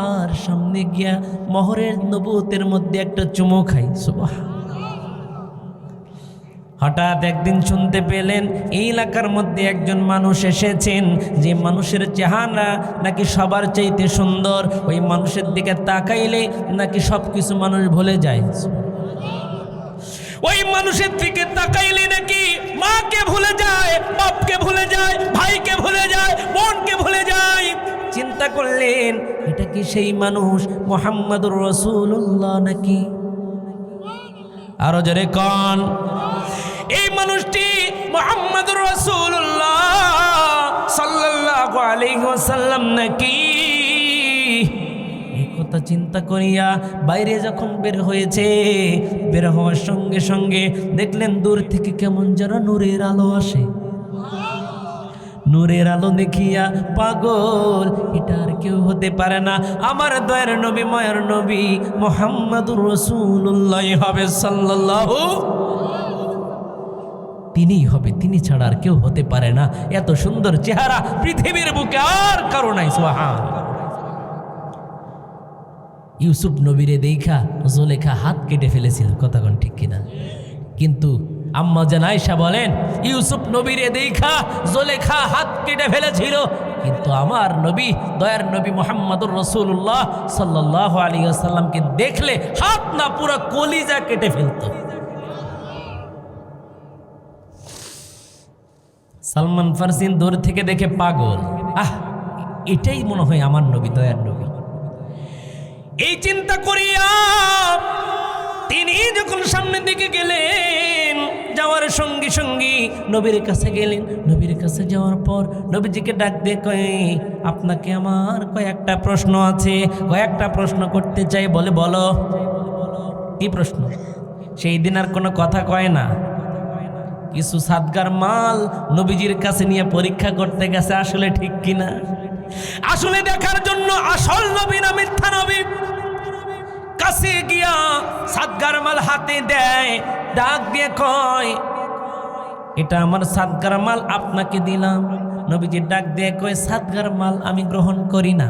আর সামনে গিয়া মোহরের নবুয়তের মধ্যে একটা চুমু খাই। সুবহান। হঠাৎ একদিন শুনতে পেলেন এই এলাকার মধ্যে একজন মানুষ এসেছেন, যে মানুষের চেহারা নাকি সবার চাইতে সুন্দর, ওই মানুষের দিকে তাকাইলে নাকি সব কিছু মানুষ ভুলে যায়। ওই মানুষের দিকে তাকাইলে নাকি মাকে ভুলে যায়, বাপকে ভুলে যায়, ভাইকে ভুলে যায়, বোনকে ভুলে যায়। চিন্তা করলেন এটা কি সেই মানুষ মুহাম্মদুর রাসূলুল্লাহ নাকি? আরো জোরে কোন, এই মানুষটি মুহাম্মদুর রাসূলুল্লাহ সাল্লাল্লাহু আলাইহি ওয়াসাল্লাম নাকি? এই কথা চিন্তা করিয়া বাইরে যখন বের হয়েছে, বের হওয়ার সঙ্গে সঙ্গে দেখলেন দূর থেকে কেমন যেন নূরের আলো আসে। নূরের আলো দেখিয়া পাগল, এটা আর কেউ হতে পারে না, আমার দয়ার নবী, মায়ার নবী মুহাম্মদুর রাসূলুল্লাহ হবে সাল্লাল্লাহু, তিনিই হবে, তিনি ছাড়া আর কেউ হতে পারে না। এত সুন্দর চেহারা পৃথিবীর বুকে আর কারো নাই। সুবহান। ইউসুফ নবীরে দেখা জুলেখা হাত কেটে ফেলেছিল, কথা কোন ঠিক কিনা? কিন্তু আম্মা জান আয়েশা বলেন ইউসুফ নবীরে দেখা জুলেখা হাত কেটে ফেলেছিল, কিন্তু আমার নবী, দয়ার নবী মুহাম্মদুর রাসূলুল্লাহ সাল্লাল্লাহু আলাইহি ওয়াসাল্লামকে দেখলে হাত না পুরো কলিজা কেটে ফেলতো। সালমান ফারসি দূর থেকে দেখে পাগল, এটাই মনে হয় আমার নবী, দয়ার নবী। এই চিন্তা করিয়া তিনি যখন সামনের দিকে গেলেন, যাওয়ার সঙ্গে সঙ্গে নবীর কাছে গেলেন। নবীর কাছে যাওয়ার পর নবীজিকে ডাক দিয়ে কয়ে, আপনাকে আমার কয়েকটা প্রশ্ন আছে, কয়েকটা প্রশ্ন করতে চাই। বলে বলো। কি প্রশ্ন? সেই দিন আর কোনো কথা কয় না, কিছু সাদগার মাল নবীজির কাছে নিয়ে পরীক্ষা করতে গেছে, আসলে ঠিক কিনা, আসলে দেখার জন্য আসল নবী না মিথ্যা নবী। কাছে গিয়া সাদগার মাল হাতে দেয়, ডাক দিয়ে কয় এটা আমার সাদগার মাল আপনাকে দিলাম। নবীজি ডাক দিয়ে কয় সাদগার মাল আমি গ্রহণ করি না।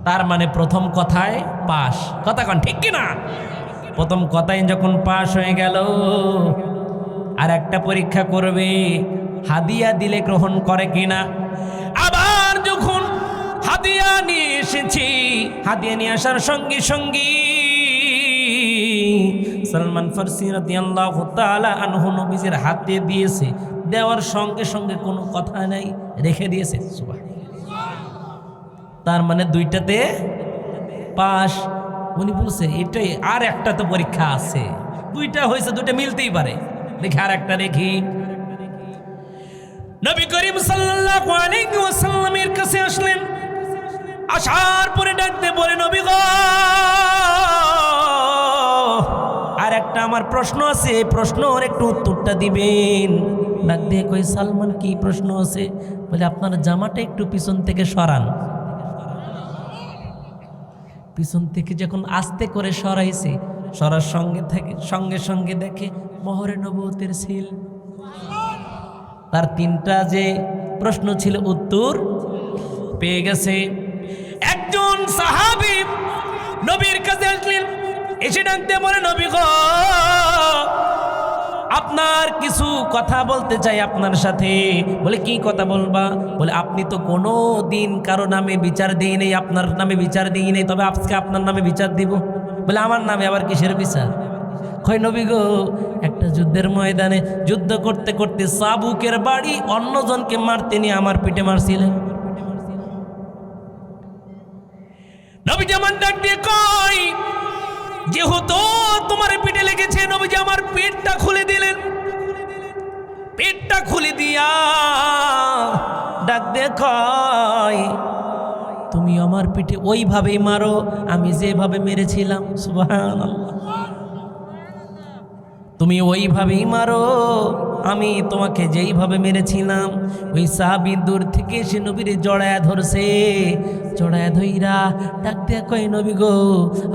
তার মানে প্রথম কথায় পাস, কথা কন ঠিক কিনা? প্রথম কথায় যখন পাস হয়ে গেল, আর একটা পরীক্ষা করবে হাদিয়া দিলে গ্রহণ করে কিনা। আবার যখন হাদিয়া নিয়ে এসেছি, হাদিয়া নিয়ে আসার সঙ্গে সঙ্গে সালমান ফারসি রাদিয়াল্লাহু তাআলা আনহু নবীজির হাতে দিয়েছে, দেওয়ার সঙ্গে সঙ্গে কোনো কথা নাই, রেখে দিয়েছে। সুবহানাল্লাহ। তার মানে দুইটাতে পাস। উনি বলছে এটাই, আর একটা তো পরীক্ষা আছে, দুইটা হয়েছে, দুইটা মিলতেই পারে, দেখি আর একটা দেখি। নবী করিম সাল্লাল্লাহু আলাইহি ওয়াসাল্লামের কাছে আসলেন, আসার পরে ডাকতে বলে নবী গো, আর একটা আমার প্রশ্ন আছে, এই প্রশ্নের একটু উত্তরটা দিবেন। ডাক দিয়ে কই সালমান কি প্রশ্ন আছে? বলে আপনার জামাটা একটু পিছন থেকে সরান। পিছন থেকে যখন আস্তে করে সরাইছে, সরার সঙ্গে সঙ্গে দেখে মোহরে নবুয়তের সিল। তার তিনটা যে প্রশ্ন ছিল উত্তর পেয়ে গেছে। একজন সাহাবী নবীর কাছে আসলেন, এসে ডাকতে বলে নবী গো, আপনার কিছু কথা বলতে চাই আপনার সাথে। বলে কি কথা বলবা? বলে আপনি তো কোনো দিন কারো নামে বিচার দিই নেই, আপনার নামে বিচার দিই নেই, তবে আজকে আপনার নামে বিচার দিব। বলে আমার নামে আবার কিসের বিচার? কয় নবী গো, একটা যুদ্ধের ময়দানে যুদ্ধ করতে করতে চাবুকের বাড়ি অন্যজনকে মারতে নিয়ে আমার পিঠে মারছিলেন। নবী যেমন ডাক দিয়ে কয় যেহেতু তোমার পিঠে লেগেছে, নবীজি আমার পেটটা খুলে দিলেন। পেটটা খুলে দিয়া ডাক দিয়ে কয় তুমি আমার পিঠে ওইভাবেই মারো আমি যেভাবে মেরেছিলাম। সুবহানাল্লাহ। তুমি ওইভাবেই মারো আমি তোমাকে যেইভাবে মেরেছিলাম। ওই সাহাবী দূর থেকে এসে নবীর জড়ায়া ধরছে, জড়ায়া ধইরা ডাক দিয়া কয় নবী গো,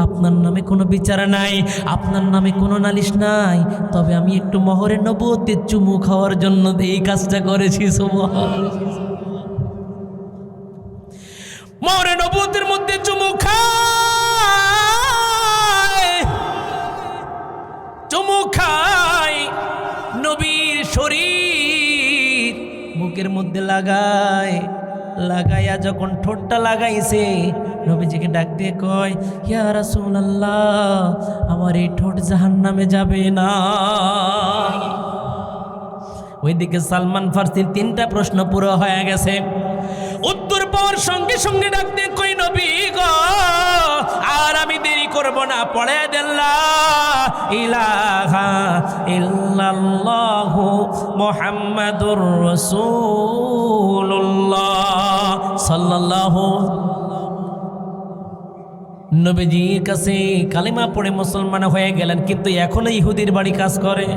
আপনার নামে কোনো বিচার নাই, আপনার নামে কোনো নালিশ নাই, তবে আমি একটু মোহরে নবুয়তের চুমু খাওয়ার জন্য এই কাজটা করেছি। সুবহানাল্লাহ। মোহরে নবুয়তের মধ্যে চুমু খায়, নবীর শরীর বুকের মধ্যে লাগাইয়া যখন ঠোঁটটা লাগাইছে, নবীজিকে ডাক দিয়ে কয় ইয়া রাসূলুল্লাহ, আমার এই ঠোঁট জাহান্নামে যাবে না। ওইদিকে সালমান ফারসির তিনটা প্রশ্ন পুরো হয়ে গেছে। উত্তর পাওয়ার সঙ্গে সঙ্গে ডাক দিয়ে কই নবী গো, আর আমি দেরি করব না, পড়ে দেন লা ইলাহা ইল্লাল্লাহু মুহাম্মাদুর রাসূলুল্লাহ সাল্লাল্লাহু। নবীজির কাছে কালেমা পড়ে মুসলমান হয়ে গেলেন, কিন্তু এখনো ইহুদির বাড়ি কাজ করে।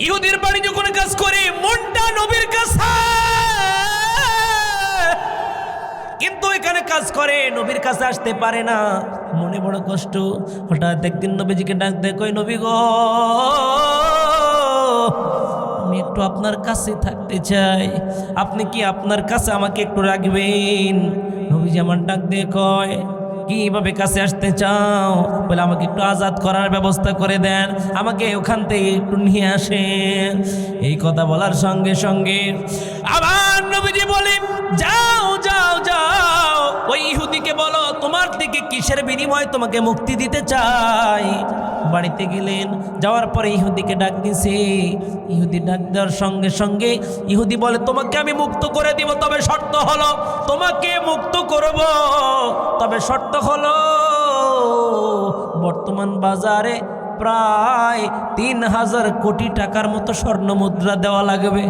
ইহুদির বাড়ি যখন কাজ করে মনটা নবীর কাছে, কিন্তু এখানে কাজ করে নবীর কাছে আসতে পারে না, মনে বড় কষ্ট। হঠাৎ একদিন নবীজিকে ডাক দেয়, কই নবী গো, আমি একটু আপনার কাছে থাকতে চাই, আপনি কি আপনার কাছে আমাকে একটু রাখবেন? নবীজি আমার ডাক দিয়ে কয় কিভাবে কাছে আসতে চাও? বলে আমাকে একটু আজাদ করার ব্যবস্থা করে দেন, আমাকে ওখান থেকে একটু নিয়ে আসেন। এই কথা বলার সঙ্গে সঙ্গে আবার নবীজি বলে যাও যাও যাও, ওই ইহুদিকে বলো তোমার থেকে কিসের বিনিময়ে তোমাকে মুক্তি দিতে চাই। বাড়িতে গেলেন, যাওয়ার পরে ইহুদিকে ডাক দিছে। ইহুদি ডাক দেওয়ার সঙ্গে সঙ্গে ইহুদি বলে তোমাকে আমি মুক্ত করে দিব, তবে শর্ত হলো, তোমাকে মুক্ত করব, তবে শর্ত হলো বর্তমান বাজারে প্রায় ৩,০০০ কোটি টাকার মতো স্বর্ণ মুদ্রা দেওয়া লাগবে।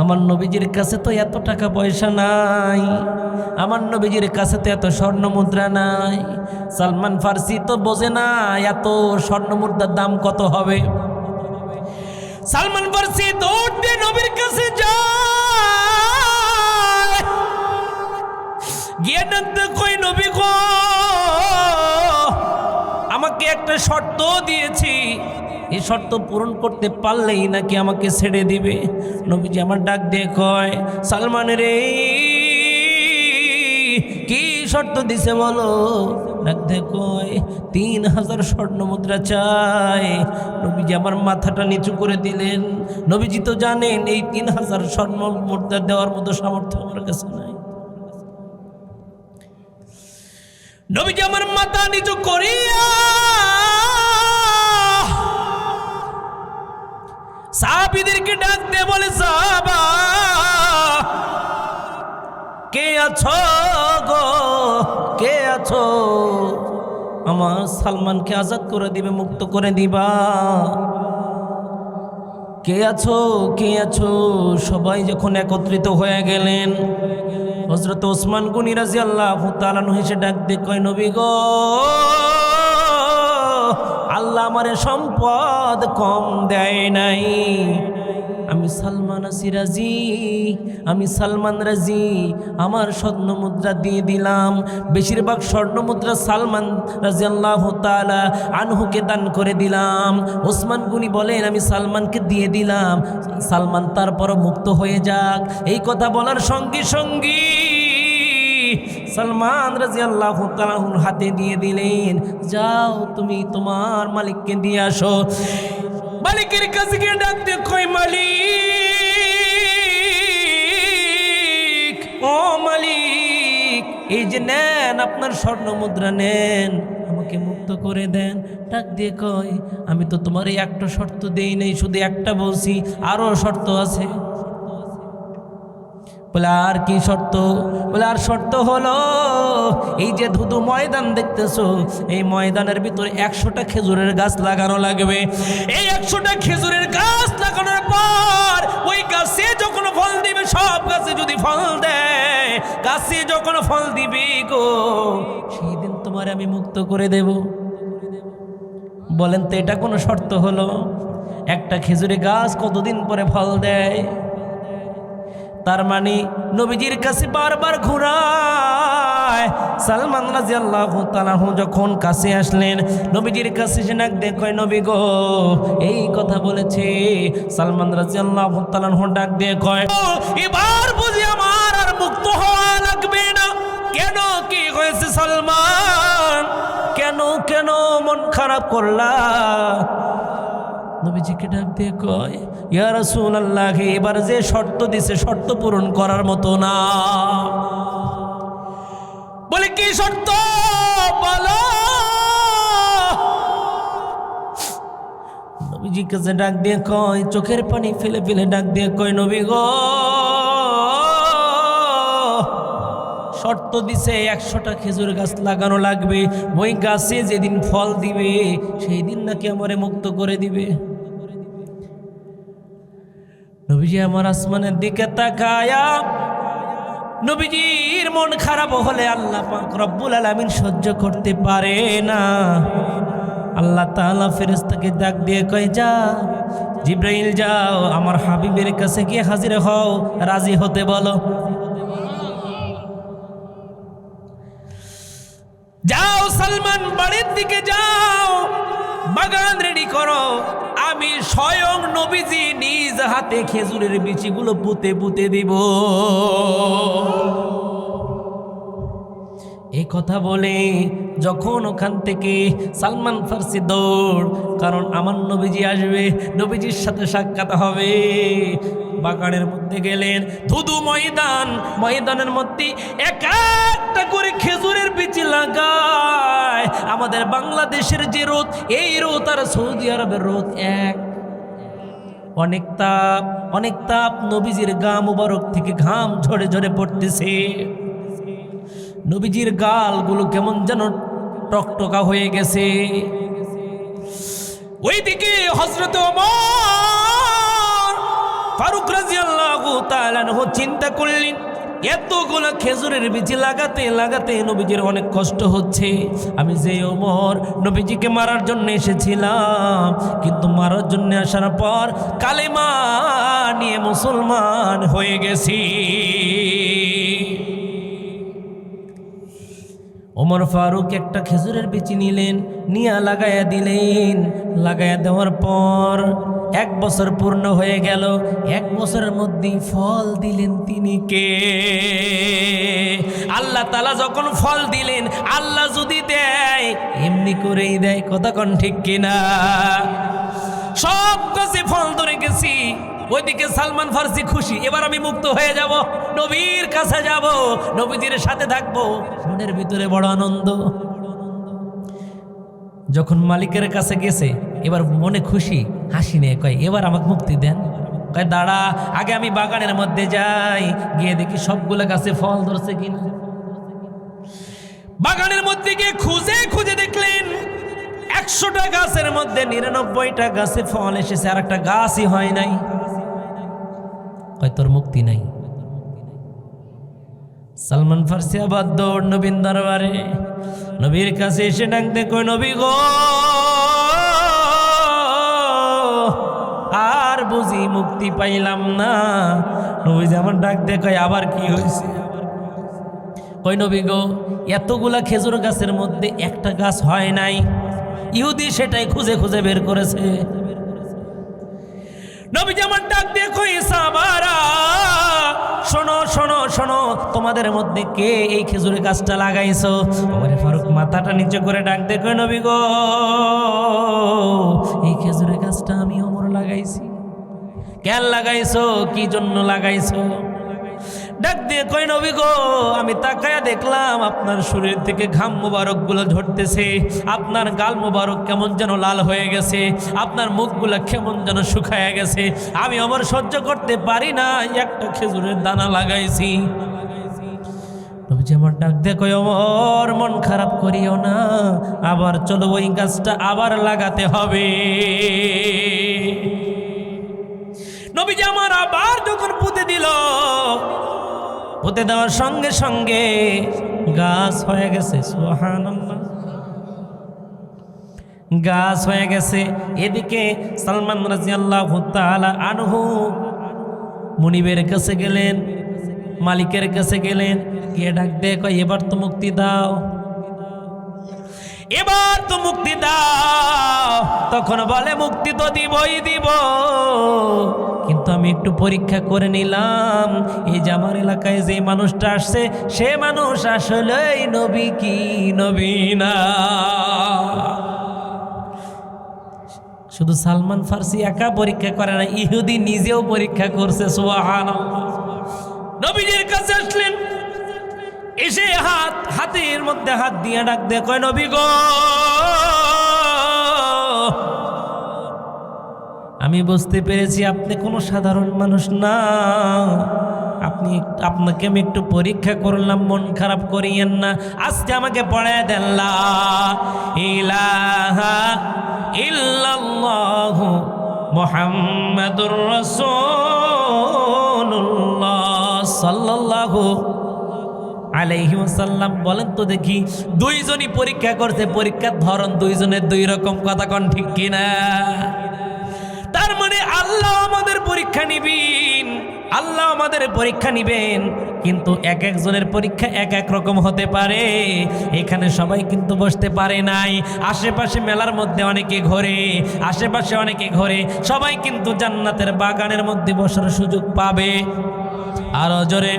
আমার নবীজির কাছে তো এত টাকা পয়সা নাই, আমার নবীজির কাছে তো এত স্বর্ণ মুদ্রা নাই। সালমান ফারসি তো বোঝে না এত স্বর্ণ মুদ্রার দাম কত হবে। সালমান ফারসি দৌড় দিয়ে নবীর কাছে যায়, গিয়ে ডাকতে কই নবী গো, একটা শর্ত দিয়েছি, এই শর্ত পূরণ করতে পারলেই নাকি আমাকে ছেড়ে দিবে। নবীজি আমার ডাক দিয়ে কয়, সালমান রে কি শর্ত দিছে বলো? ডাক দিয়ে কয় 3000 স্বর্ণ মুদ্রা চাই। নবীজি আমার মাথাটা নিচু করে দিলেন। নবীজি তো জানেন এই 3000 স্বর্ণ মুদ্রা দেওয়ার মতো সামর্থ্য আমার কাছে নাই। নবীজি আমার মাথা নিচু করিয়া সাহাবীদেরকে ডাক দিয়ে বলে, সাহাবা কে আছো গো, কে আছো? আমার সালমানকে আজাদ করে দিবে, মুক্ত করে দিবা। কে আছো, কে আছো? সবাই যখন একত্রিত হয়ে গেলেন, হযরত ওসমান গনি রাদিয়াল্লাহু তাআলা আনহু এসে ডাক দিয়ে কয়, নবী গো, আল্লাহ আমারে সম্পদ কম দেয় নাই। আমি সালমান আছি রাজি, আমি সালমান রাজি। আমার স্বর্ণ মুদ্রা দিয়ে দিলাম, বেশিরভাগ স্বর্ণ মুদ্রা সালমান রাদিয়াল্লাহু তাআলা আনহুকে দান করে দিলাম। ওসমান গনি বলেন, আমি সালমানকে দিয়ে দিলাম, সালমান তারপরও মুক্ত হয়ে যাক। এই কথা বলার সঙ্গে সঙ্গে সালমান রাদিয়াল্লাহু তাআলা হাতে দিয়ে দিলেন, যাও তুমি তোমার মালিককে দিয়ে আসো। মালিকের কাছে গিয়ে ডাক দিয়ে কই, মালিক, ও মালিক, এই যে নেন আপনার স্বর্ণ মুদ্রা নেন, আমাকে মুক্ত করে দেন। ডাক দিয়ে কয়, আমি তো তোমার এই একটা শর্ত দেই নাই, শুধু একটা বলছি, আরো শর্ত আছে। বলে আর কি শর্ত? বলে আর শর্ত হলো এই যে ধুধু ময়দান দেখতেছো, এই ময়দানের ভিতরে 100টা খেজুরের গাছ লাগানো লাগবে। এই 100টা খেজুরের গাছ লাগানোর পর ওই গাছে যখন ফল দিবে, সব গাছে যদি ফল দেয়, গাছে যখন ফল দিবে গো, সেই দিন তোমার আমি মুক্ত করে দেব। বলেন তো এটা কোনো শর্ত হলো? একটা খেজুরের গাছ কতদিন পরে ফল দেয়? তার মানে নবীজির কাছে বারবার ঘুরায়। সালমান রাদিয়াল্লাহু তাআলা যখন কাছে আসলেন, নবীজির কাছে সে নাক দিয়ে কয়, নবী গো, এই কথা বলেছে। সালমান রাদিয়াল্লাহু তাআলা ডাক দিয়ে কয়, এবার বুঝি আমার আর মুক্ত হওয়া লাগবে না। কেন, কি হয়েছে সালমান? কেন কেন মন খারাপ করলা? নবীজিকে ডাক দিয়ে কয়, ইয়া রাসূলুল্লাহ, এবার যে শর্ত দিছে শর্ত পূরণ করার মতো না। বলে কি শর্ত বলো? নবীজির কাছে ডাক দিয়ে কয়, চোখের পানি ফেলে ফেলে ডাক দিয়ে কয়, নবী গো, শর্ত দিছে 100টা খেজুর গাছ লাগানো লাগবে। ওই গাছে যেদিন ফল দিবে সেই দিন নাকি আমারে মুক্ত করে দিবে। নবীজি আমার আসমানের দিকে তাকায়া, নবীজির মন খারাপ হলে আল্লাহ পাক রব্বুল আলামিন সহ্য করতে পারে না। আল্লাহ তাআলা ফেরেশতাকে ডাক দিয়ে কয়, যা জিবরাইল, যাও আমার হাবিবের কাছে গিয়ে হাজির হও, রাজি হতে বলো। যাও সালমান, বাড়ির দিকে যাও, বাগান রেডি করো, আমি স্বয়ং নবীজি নিজ হাতে খেজুরের বিচিগুলো পুঁতে পুঁতে দিব। এই কথা বলে যখন ওখান থেকে সালমান ফার্সি দৌড়, কারণ আমার নবীজি আসবে, নবীজির সাথে সাক্ষাৎ হবে। বাগানের মধ্যে গেলেন, ধুধু ময়দান, ময়দানের মধ্যে এক একটা করে খেজুরের বিচি লাগায়। আমাদের বাংলাদেশের যে রোদ, এই রোদ আর সৌদি আরবের রোদ এক। অনেক তাপ, অনেক তাপ। নবীজির গা মুবারক থেকে ঘাম ঝরে ঝরে পড়তেছে। নবীজির গালগুলো কেমন যেন টকটকা হয়ে গেছে। ওইদিকে হযরত ওমর ফারুক রাদিয়াল্লাহু তাআলা চিন্তা করলেন, এতগুলো খেজুরের বিচি লাগাতে লাগাতে নবীজির অনেক কষ্ট হচ্ছে। আমি যে ওমর নবীজিকে মারার জন্য এসেছিলাম, কিন্তু মারার জন্য আসার পর কালেমা নিয়ে মুসলমান হয়ে গেছি। ওমর ফারুক একটা খেজুরের বিচি নিলেন, নিয়ে লাগাইয়া দিলেন। লাগাইয়া দেওয়ার পর 1 বছর পূর্ণ হয়ে গেল। 1 বছরের মধ্যেই ফল দিলেন তিনি কে? আল্লাহ তাআলা যখন ফল দিলেন, আল্লাহ যদি দেয় এমনি করেই দেয়, কথা কোন ঠিক কিনা? সব গাছে ফল ধরে গেছি। ওইদিকে সালমান ফার্সি খুশি, এবার আমি মুক্ত হয়ে যাব, নবীর কাছে যাব, নবীজির সাথে থাকবো। মনের ভিতরে বড় আনন্দ। যখন মালিকের কাছে গেছে, এবার মনে খুশি, হাসি নিয়ে কয় এবার আমাকে মুক্তি দেন। কয় দাঁড়া, আগে আমি বাগানের মধ্যে যাই, গিয়ে দেখি সবগুলো গাছে ফল ধরছে কিনা। বাগানের মধ্যে গিয়ে খুঁজে খুঁজে দেখলেন 100টা গাছের মধ্যে 99টা গাছে ফল এসেছে, আর একটা গাছই হয় নাই। কয় তোর মুক্তি নাই। সালমান ফার্সি আবার দৌড় নবীর দরবারে, নবীর কাছে এসে ডাকতে কয় নবী গো, আর বুঝি মুক্তি পাইলাম না। নবী যেমন ডাকতে কয় আবার কি হয়েছে? কয় নবী গো, এতগুলা খেজুর গাছের মধ্যে একটা গাছ হয় নাই, ইহুদি সেটাই খুঁজে খুঁজে বের করেছে। নবী যেমন ডাক দিয়ে কই সাহাবারা শোনো শোনো শোনো, তোমাদের মধ্যে কে এই খেজুরের গাছটা লাগাইছো? ওমর ফারুক মাথাটা নিচে করে ডাক দিয়ে কই নবী গো, এই খেজুরের গাছটা আমি ওমর লাগাইছি। কেন লাগাইছো? কি জন্য লাগাইছো? ডাক দিয়ে কই নবী গো, আমি তাকায়া দেখলাম আপনার শরীর থেকে ঘাম মোবারক গুলো ঝরতেছে, আপনার গাল মোবারক কেমন যেন লাল হয়ে গেছে, আপনার মুখগুলো কেমন যেন শুকায়া গেছে। আমি আমার সহ্য করতে পারি না, একটা খেজুরের দানা লাগাইছি। নবীজি আমার ডাক দিয়ে কই ওমর, মন খারাপ করিও না, আবার চলো ওই গাছটা আবার লাগাতে হবে। নবীজি আমার আবার যখন পুঁতে দিল, পুঁতে দেওয়ার সঙ্গে সঙ্গে গাছ হয়ে গেছে। সুবহানাল্লাহ, গাছ হয়ে গেছে। এদিকে সালমান রাদিয়াল্লাহু তাআলা আনহু মুনিবের কাছে গেলেন, মালিকের কাছে গেলেন, গিয়ে ডাক দিয়ে কয় এবার তো মুক্তি দাও, এবার তো মুক্তি দাও। তখন বলে মুক্তি তো দিবই দিব, কিন্তু আমি একটু পরীক্ষা করে নিলাম, এই যে আমার এলাকায় যে মানুষটা আসছে, সে মানুষ আসলেই নবী কি নবী না। শুধু সালমান ফার্সি একা পরীক্ষা করে না, ইহুদি নিজেও পরীক্ষা করছে। সুবহানাল্লাহ। নবীজির কাছে আসলেন, এসে হাতের মধ্যে হাত দিয়ে ডাক দিয়ে কয় নবী গো, আমি বুঝতে পেরেছি আপনি কোনো সাধারণ মানুষ না, আপনাকে আমি একটু পরীক্ষা করলাম, মন খারাপ করিয়েন না। আজকে আমাকে পড়ায় দেন লা ইলাহা ইল্লাল্লাহু মুহাম্মাদুর রাসূলুল্লাহ সাল্লাল্লাহু আলাইহি ওয়াসাল্লাম। বলেন তো দেখি, দুইজনই পরীক্ষা করছে, পরীক্ষার ধরন দুইজনের দুই রকম, কথা কোন ঠিক কিনা? তার মানে আল্লাহ আমাদের পরীক্ষা নিবেন, আল্লাহ আমাদের পরীক্ষা নিবেন, কিন্তু এক একজনের পরীক্ষা এক এক রকম হতে পারে। এখানে সবাই কিন্তু বসতে পারে নাই, আশেপাশে মেলার মধ্যে অনেকে ঘোরে, আশেপাশে অনেকে ঘোরে, সবাই কিন্তু জান্নাতের বাগানের মধ্যে বসার সুযোগ পাবে, আরো জোরে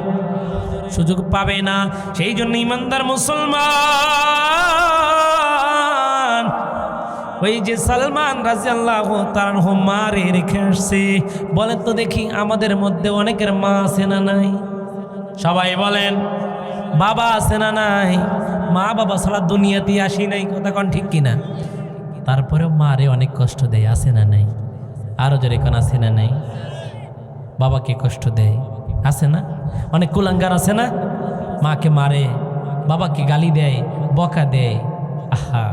সুযোগ পাবে না। সেই জন্য ইমানদার মুসলমান ওই যে সালমান রাদিয়াল্লাহু তাআলা আনহু মারে রেখে আসছে। বলেন তো দেখি, আমাদের মধ্যে অনেকের মা আছে না নাই? সবাই বলেন, বাবা আছে না নাই? মা বাবা ছাড়া দুনিয়াতে আসি নাই, কথা কোন ঠিক কিনা? তারপরেও মারে অনেক কষ্ট দেয়, আছে না নাই? আরো জোরে কোন আছে না নাই? বাবাকে কষ্ট দেয়, আছে না? অনেক কুলাঙ্গার আছে না, মাকে মারে, বাবাকে গালি দেয়, বকা দেয়। আহা,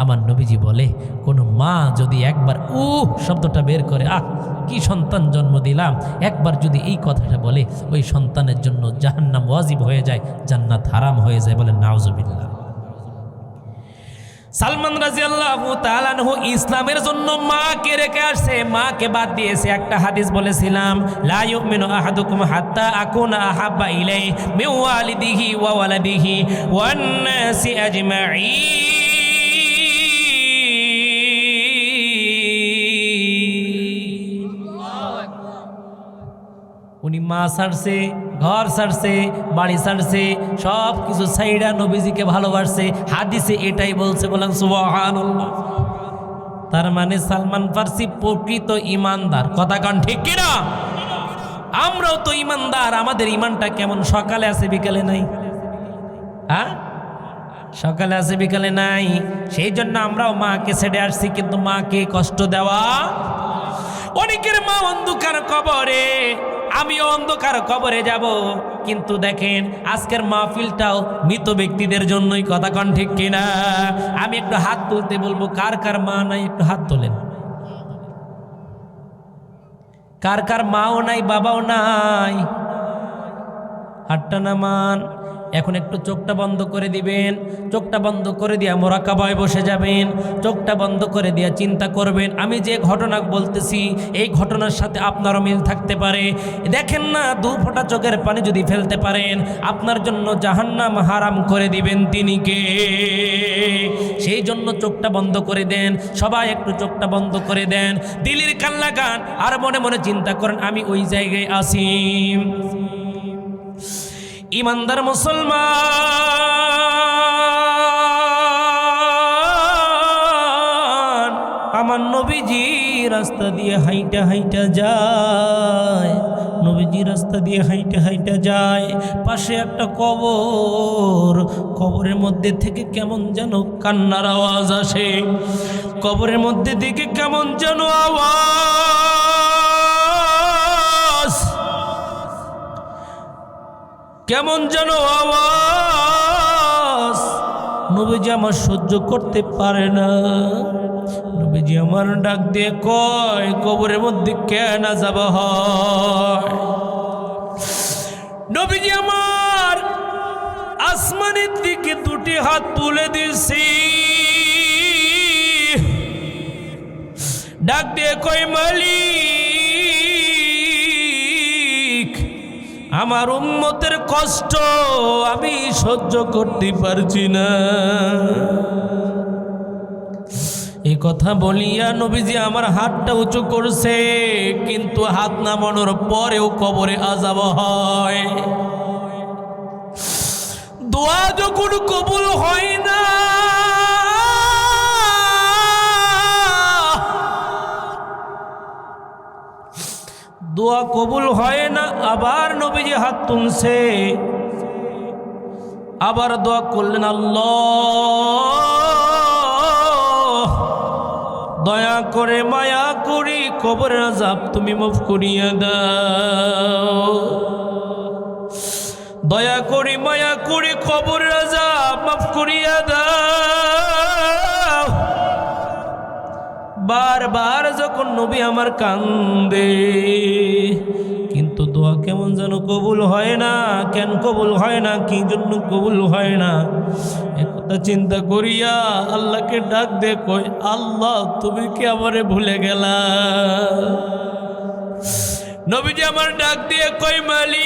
আমার নবীজি বলে, কোনো মা যদি একবার শব্দটা বের করে, কি সন্তান জন্ম দিলাম, একবার যদি এই কথাটা বলে, ওই সন্তানের জন্য জাহান্নাম ওয়াজিব হয়ে যায়, জান্নাত হারাম হয়ে যায়। বলে নাউজুবিল্লাহ। সালমান রাদিয়াল্লাহু তাআলা আনহু ইসলামের জন্য মাকে রেখে আসছে, মাকে বাদ দিয়েছে। একটা হাদিস বলেছিলাম, লা ইউমিনু আহাদুকুম হাত্তা আকুনা আহাব্বা ইলাইহি মিন ওয়ালিদিহি ওয়া ওয়ালাদিহি ওয়ান নাসি আজমাঈন। উনি মা ছাড়ছে, ঘর ছাড়ছে, বাড়ি ছাড়ছে, সব কিছু ছাইড়া নবীজিকে ভালোবাসছে। হাদিসে এটাই বলছে, বলেন সুবহানাল্লাহ। তার মানে সালমান ফার্সি প্রকৃত ইমানদার। কথা কান ঠিক কিনা? আমরাও তো ইমানদার। আমাদের ইমানটা কেমন? সকালে আছে বিকালে নাই। হ্যাঁ, সকালে আছে বিকালে নাই। সেই জন্য আমরাও মাকে ছেড়ে আসছি, কিন্তু মাকে কষ্ট দেওয়া। অনেকের মা অন্ধকার কবরে, আমিও অন্ধকার কবরে যাব। কিন্তু দেখেন আজকের মাহফিলটাও মৃত ব্যক্তিদের জন্যই। কথা কন ঠিক কিনা? আমি একটু হাত তুলতে বলবো, কার কার মা নাই একটু হাত তোলেন। কার কার মাও নাই, বাবাও নাই? হাতটা নামান। এখন একটু চোখটা বন্ধ করে দিবেন। চোখটা বন্ধ করে দিয়া মোরাকাবায় বসে যাবেন। চোখটা বন্ধ করে দিয়া চিন্তা করবেন, আমি যে ঘটনা বলতেছি এই ঘটনার সাথে আপনারও মিল থাকতে পারে। দেখেন না, 2 ফোঁটা চোখের পানি যদি ফেলতে পারেন, আপনার জন্য জাহান্নাম হারাম করে দিবেন তিনি কে? সেই জন্য চোখটা বন্ধ করে দেন। সবাই একটু চোখটা বন্ধ করে দেন, দিলের কান লাগান, আর মনে মনে চিন্তা করেন আমি ওই জায়গায় আছি। ইমানদার মুসলমান, আমার নবীজি রাস্তা দিয়ে হাইটা হাইটা যায়। নবীজি রাস্তা দিয়ে হাইটা হাইটা যায়, পাশে একটা কবর। কবরের মধ্যে থেকে কেমন যেন কান্নার আওয়াজ আসে। কবরের মধ্যে থেকে কেমন যেন আওয়াজ, কেমন যেন আওয়াজ। নবীজি আমার সহ্য করতে পারে না। নবীজি আমার ডাক দিয়ে কয়, কবরের মধ্যে কেন আযাব হয়? নবীজি আমার আসমানের দিকে 2টি হাত তুলে দিছি, ডাক দিয়ে কয়, মালিক, আমার উম্মতের কষ্ট আমি সহ্য করতে পারছি না। এই কথা বলিয়া নবীজি আমার হাতটা উঁচু করছে, কিন্তু হাত নামানোর পরেও কবরে আযাব হয়। দোয়া যখন কবুল হয় না, দোয়া কবুল হয় না, আবার নবীজি হাত তুলছে, আবার দোয়া করলেন, আল্লাহ দয়া করে মায়া করি কবরের আযাব তুমি মাফ করিয়া দাও। দয়া করে মায়া করে কবরের আযাব মাফ করিয়া দাও। বারবার যখন নবী আমার কান্দে, কিন্তু দোয়া কেমন যেন কবুল হয় না। কেন কবুল হয় না? কি জন্য কবুল হয় না? একথা চিন্তা করিয়া আল্লাহকে ডাক দে কই, আল্লাহ তুমি কি আমারে ভুলে গেলা? নবীজি আমার ডাক দিয়ে কই, মালিক,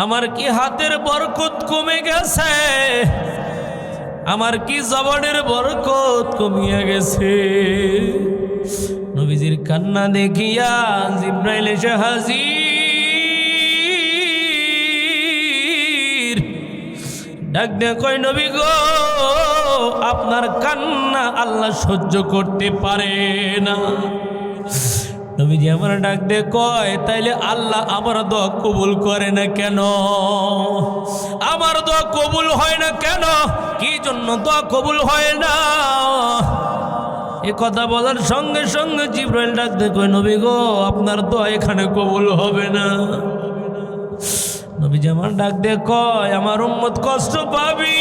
আমার কি হাতের বরকত কমে গেছে? আমার কি জবানের বরকত কমিয়া গেছে? নবীজির কান্না দেখিয়া জিব্রাইল এসে হাজির। ডাক দিয়ে কয়, নবী গো, আপনার কান্না আল্লাহ সহ্য করতে পারে না। নবীজি আমার ডাক দিয়ে কয়, তাইলে আল্লাহ আমার দোয়া কবুল করে না কেন? আমার দোয়া কবুল হয় না কেন? কি জন্য দোয়া কবুল হয় না? এ কথা বলার সঙ্গে সঙ্গে জিবরাইল ডাক দিয়ে কয়, নবী গো, আপনার দোয়া এখানে কবুল হবে না। নবীজি আমার ডাক দিয়ে কয়, আমার উম্মত কষ্ট পাবি,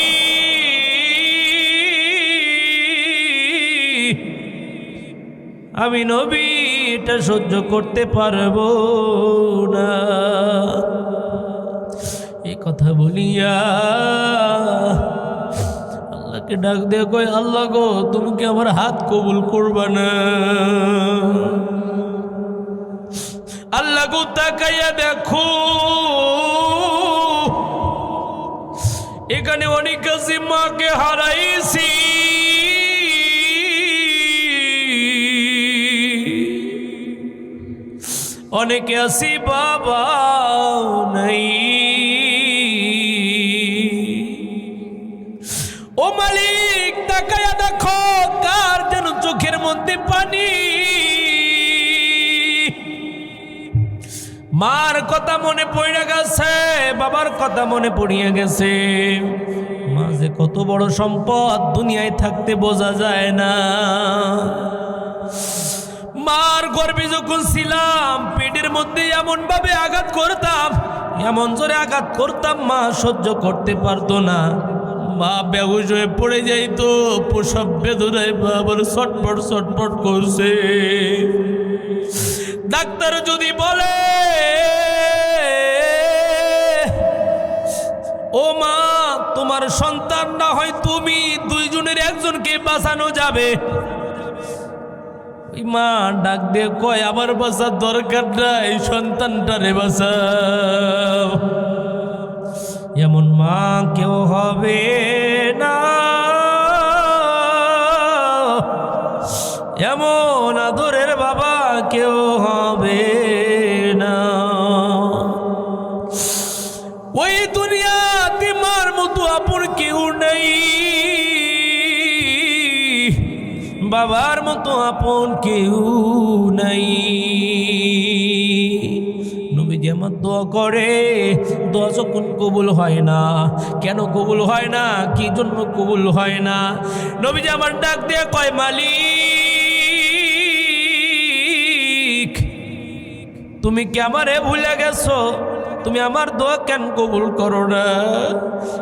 আমি নবী এটা সহ্য করতে পারবো না। এই কথা বলিয়া আল্লাহকে ডাক দিয়ে কয়, আল্লাহ গো, তুমি কি আমার হাত কবুল করবা না? আল্লাহ গো তাকাইয়া দেখো, এখানে অনেক আছে মাকে হারাইছি, অনেকে আছি বাবা নাই। ও মালিক, তাকায়া দেখো কার যেন চোখের মধ্যে পানি। মার কথা মনে পড়ে গেছে, বাবার কথা মনে পড়িয়া গেছে। মা যে কত বড় সম্পদ, দুনিয়ায় থাকতে বোঝা যায় না। মার গর্ভে যখন ছিলাম, পেটের মধ্যে এমন ভাবে আঘাত করতাম, এমন জোরে আঘাত করতাম, মা সহ্য করতে পারতো না। মা বেহুশ হয়ে পড়ে যাইতো, প্রসব বেদনায় বাবার ছটফট ছটফট করছে। ডাক্তার যদি বলে, ও মা, তোমার সন্তান না হয় তুমি, দুইজনের একজনকে বাঁচানো যাবে। মা ডাক দিয়ে কয়, আমার বাঁচার দরকার নাই, সন্তানটারে বাঁচাও। এমন মা কেউ হবে না, এমন আদরের বাবা কেউ হবে না। ওই দুনিয়াতে মার মতো আপন কেউ নেই, বাবার মতো আপন কেউ নাই। নবীজি আমার দোয়া করে, দোয়া যখন কবুল হয় না, কেন কবুল হয় না, কি জন্য কবুল হয় না? নবীজি আমার ডাক দিয়ে কয়, মালিক, তুমি কি আমারে ভুলে গেছো? তুমি আমার দোয়া কেন কবুল করো না?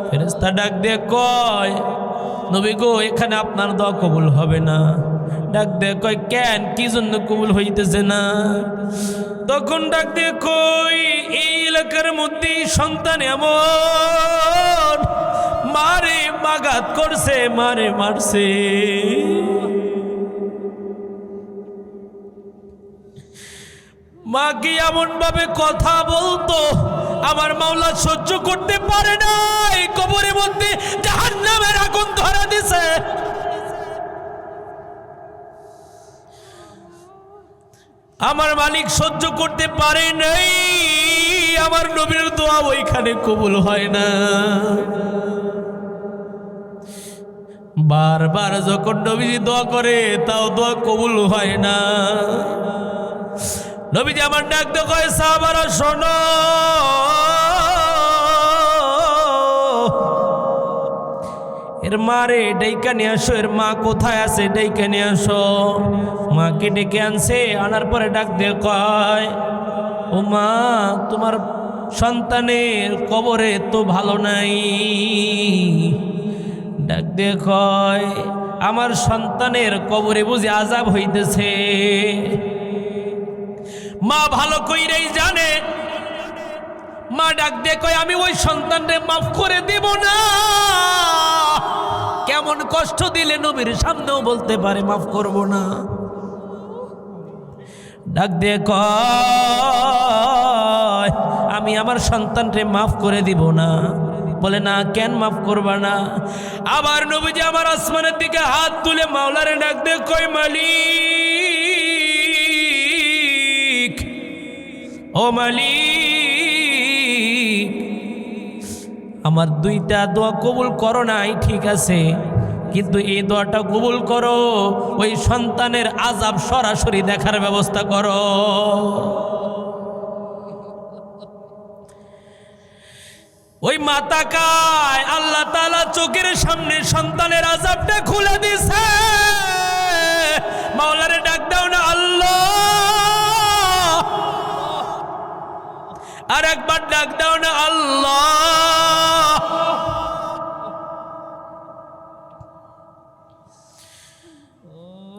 ফেরেশতা ডাক দিয়ে কয়, নবী গো, এখানে আপনার দোয়া কবুল হবে না। ডাক দিয়ে কয়, কেন, কি জন্য কবুল হইতেছে না? তখন ডাক দিয়ে কই, এই এলাকার মধ্যে সন্তান এমন মারে আঘাত করছে, মারে মারছে। মা কি এমন ভাবে কথা বলতো, আমার মাওলা সহ্য করতে পারে না, এই কবরের মধ্যে জাহান্নামের আগুন ধরা দিছে। আমার মালিক সহ্য করতে পারে নাই, আমার নবীর দোয়া ওইখানে কবুল হয় না। বারবার যখন নবীজি দোয়া করে, তাও দোয়া কবুল হয় না। নবীজি আমার ডাক দিয়ে কয়, সাহাবারা শোনো, এর মারে ডেকে নিয়ে আসো, এর মা কোথায় আছে ডেকে নিয়ে আসো। মাকে ডেকে আনছে, আনার পরে ডাক দিয়ে কয়, ও মা, তোমার সন্তানের কবরে তো ভালো নাই। ডাক দিয়ে কয়, আমার সন্তানের কবরে বুঝি আযাব হইতেছে। মা ভালো কইরাই জানে। মা ডাক দিয়ে কয়, আমি ওই সন্তানরে মাফ করে দেব না। কেমন কষ্ট দিলে নবীর সামনেও বলতে পারে মাফ করব না। ডাক দিয়ে কয়, আমি আমার সন্তানরে মাফ করে দিব না। বলে, না, কেন মাফ করবা না? আবার নবীজি আমার আসমানের দিকে হাত তুলে মাওলারে ডাক দিয়ে কয়, মালিক, ও মালিক, আমার দুইটা দোয়া কবুল করো নাই, ঠিক আছে, কিন্তু এই দোয়াটা কবুল করো, ওই সন্তানের আযাব সরাসরি দেখার ব্যবস্থা করো। ওই মাতা কায়, আল্লাহ তাআলা চোখের সামনে সন্তানের আযাবটা খুলে দিছে। মাওলারে ডাক দাও না, আল্লাহ, আর একবার ডাক দাও না, আল্লাহ।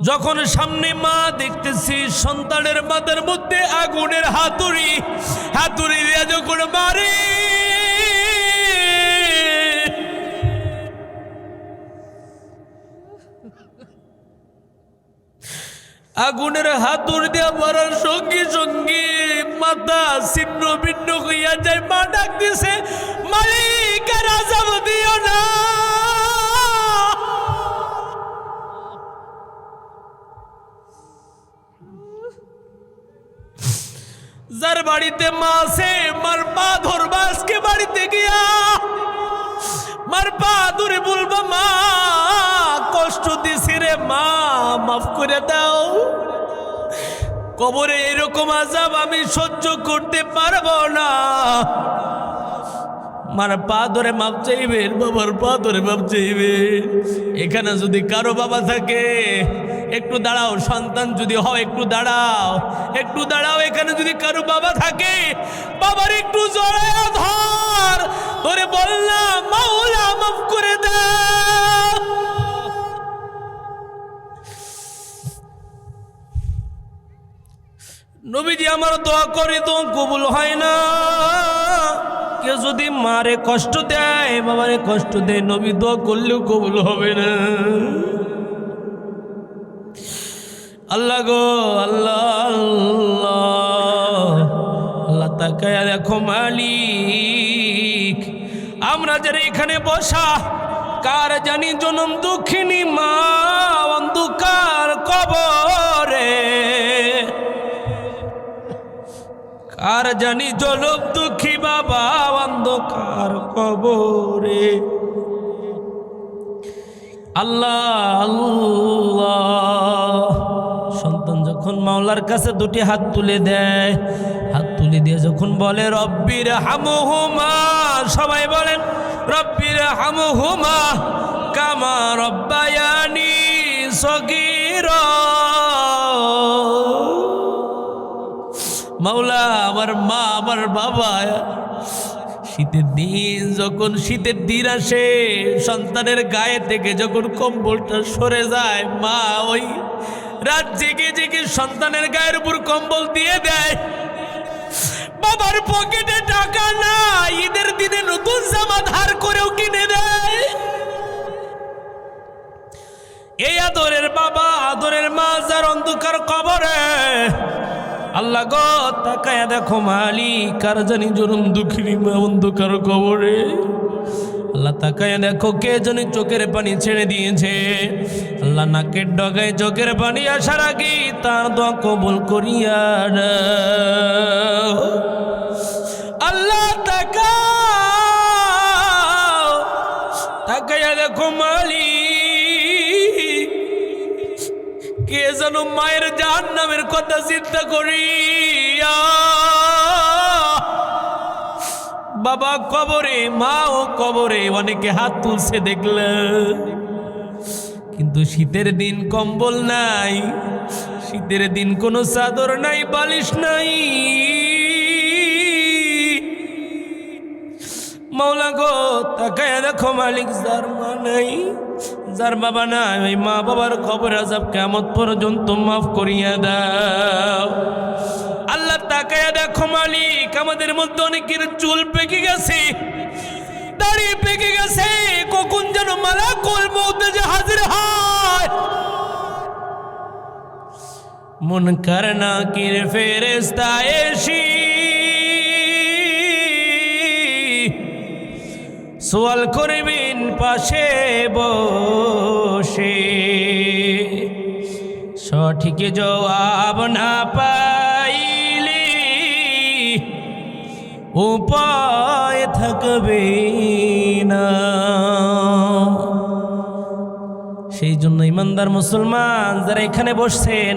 যখন সামনে মা দেখতেছি সন্তানের মাথার মধ্যে আগুনের হাতুড়ি দিয়ে যখন মারে, আগুনের হাতুড় দিয়া মারার সঙ্গে সঙ্গে মাথা ছিন্ন ভিন্ন হইয়া যায়। মা ডাক দিছে, মালিক আর আযাব দিও না। যার বাড়িতে মা আছে মার পা ধরবা, আজকে বাড়িতে গিয়া মার পা ধরে বলবা, মা কষ্ট দিছি রে মা, মাফ করে দাও। কবরে এরকম আযাব আমি সহ্য করতে পারবো না। মার পা ধরে মাপ চাইবেন, বাবার পা ধরে মাপ চাইবেন। এখানে যদি কারো বাবা থাকে একটু দাঁড়াও, সন্তান যদি হয় একটু দাঁড়াও, একটু দাঁড়াও। এখানে যদি কারো বাবা থাকে বাবার একটু জড়ায়া ধর, ধরে বললাম মাওলা মাফ করে দাও। নবীজি আমার দোয়া করে তো কবুল হয় না। কেউ যদি মারে কষ্ট দেয়, বাবারে কষ্ট দেয়, নবী দোয়া করলেও কবুল হবে না। আল্লাহ গো আল্লাহ, আল্লাহ আল্লাহ তাকায়া দেখো মালিক, আমরা যারা এখানে বসা কার জানি জনম দুঃখিনী মা অন্ধকার কবরে, কার জানি জনম দুঃখী বাবা অন্ধকার কবরে। আল্লাহ আল্লাহ, সন্তান যখন মাওলার কাছে দুটি হাত তুলে দেয়, হাত তুলে দিয়ে যখন বলে রব্বির হামহুমা, সবাই বলেন রব্বির হামহুমা কামা রব্বায়ানি সগীরা। মাওলা আমার মা আমার বাবা, শীতের দিন যখন শীতের দিন আসে, সন্তানের গায়ে থেকে যখন কম্বলটা সরে যায়, মা ওই রাত জেগে জেগে সন্তানের গায়ের উপর কম্বল দিয়ে দেয়। বাবার পকেটে টাকা না, ঈদের দিনে নতুন জামা ধার করেও কিনে দেয়। এই আদরের বাবা আদরের মা যার অন্ধকার কবরে, আল্লাহ গো তাকায়া দেখো মালিক, কার জানি জনম দুঃখিনী মা অন্ধকার কবরে। আল্লাহ তাকায়া দেখো কে জানি চোখের পানি ছেড়ে দিয়েছে। আল্লাহ নাকের ডগায় চোখের পানি আসার আগে তার দোয়া কবুল করিয়া দাও। আল্লাহ তাকায়া দেখো মালিক, কে যেন মায়ের জাহান্নামের কথা চিন্তা করি বাবা কবরে, মা ও কবরে, অনেকে হাত তুলছে দেখলাম, কিন্তু শীতের দিন কম্বল নাই, শীতের দিন কোনো চাদর নাই, বালিশ নাই। মাওলা গো তাকায়া দেখো মালিক, যার মা নাই যার বাবা নাই, ওই মা বাবার খবর আযাব কিয়ামত পর্যন্ত মাফ করিয়া দাও। আল্লাহ তাকায়া দেখো মালিক, আমাদের মধ্যে অনেকের চুল পেকে গেছে, দাড়ি পেকে গেছে, কখন যেন মালাকুল মউত যে হাজির হয়। মুনকার নাকির ফেরেশতা এসে সওয়াল করবেন পাশে বসে, সঠিক জবাব না পাইলে উপায় থাকবে না। সেই জন্য ইমানদার মুসলমান যারা এখানে বসছেন,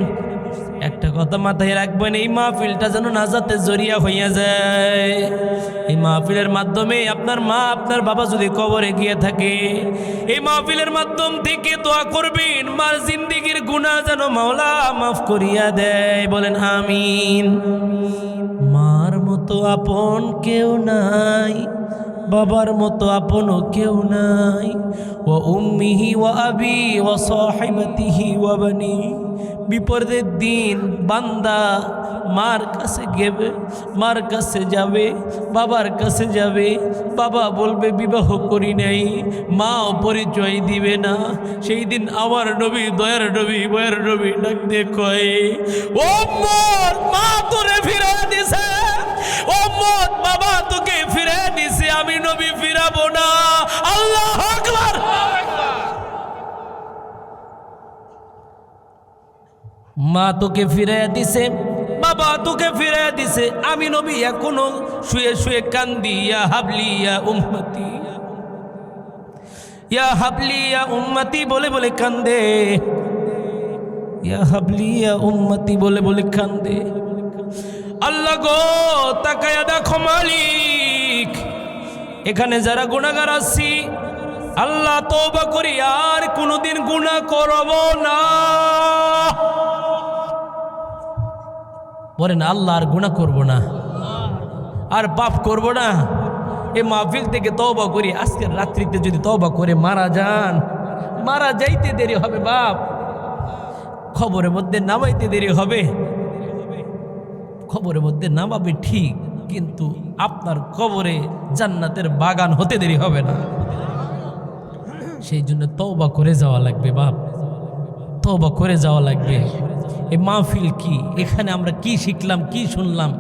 একটা কথা মাথায় রাখবেন, এই মাহফিলটা যেন নাজাতের জরিয়া হইয়া যায়। এই মাহফিলের মাধ্যমে আপনার মা আপনার বাবা যদি কবরে গিয়ে থাকে, এই মাহফিলের মাধ্যম থেকে দোয়া করবেন মার জিন্দেগির গুনাহ যেন মাওলা মাফ করিয়া দেয়। বলেন আমিন। মার মতো আপন কেউ নাই, বাবার মতো আপনও কেউ নাই। ওয়া উম্মিহি ওয়া আবি ওয়া সাহিবাতিহি ওয়া বানি, বিপদের দিন বান্দা মার কাছে গেবে, মার কাছে যাবে, বাবার কাছে যাবে, বাবা বলবে বিবাহ করি নাই, মাও পরিচয় দিবে না। সেই দিন আমার নবী, দয়ার নবী, বয়ার নবী ডাক দিয়ে কয়, ও উম্মত, মা তোরে ফিরে দিছে, ও উম্মত, বাবা তোকে ফিরে দিছে, আমি নবী ফিরাবো না। আল্লাহু আকবার। মা তোকে ফিরে দিছে, বাবা তোকে ফিরে দিছে, আমি নবী এখনো শুয়ে শুয়ে কান্দি, ইয়া হাবলি ইয়া উম্মতি, ইয়া হাবলি ইয়া উম্মতি বলে বলে কান্দে, ইয়া হাবলি ইয়া উম্মতি বলে বলে কান্দে। আল্লাহ গো, তাকায়া দেখো মালিক, এখানে যারা গুনাহগার আছি, আল্লাহ তওবা করি আর কোনোদিন গুনাহ করব না। বলেন আল্লাহ আর গুনাহ করব না, আর পাপ করব না। এই মাহফিল থেকে তওবা করি, আজকের রাত্রিতে যদি তওবা করে মারা যান, মারা যাইতে দেরি হবে বাপ, খবরের মধ্যে নামাইতে দেরি হবে। খবরের মধ্যে নামাবে ঠিক, কিন্তু আপনার কবরে জান্নাতের বাগান হতে দেরি হবে না। সেই জন্য তওবা করে যাওয়া লাগবে বাপ, তওবা করে যাওয়া লাগবে। এই মাহফিল কি, এখানে আমরা কি শিখলাম, কি শুনলাম?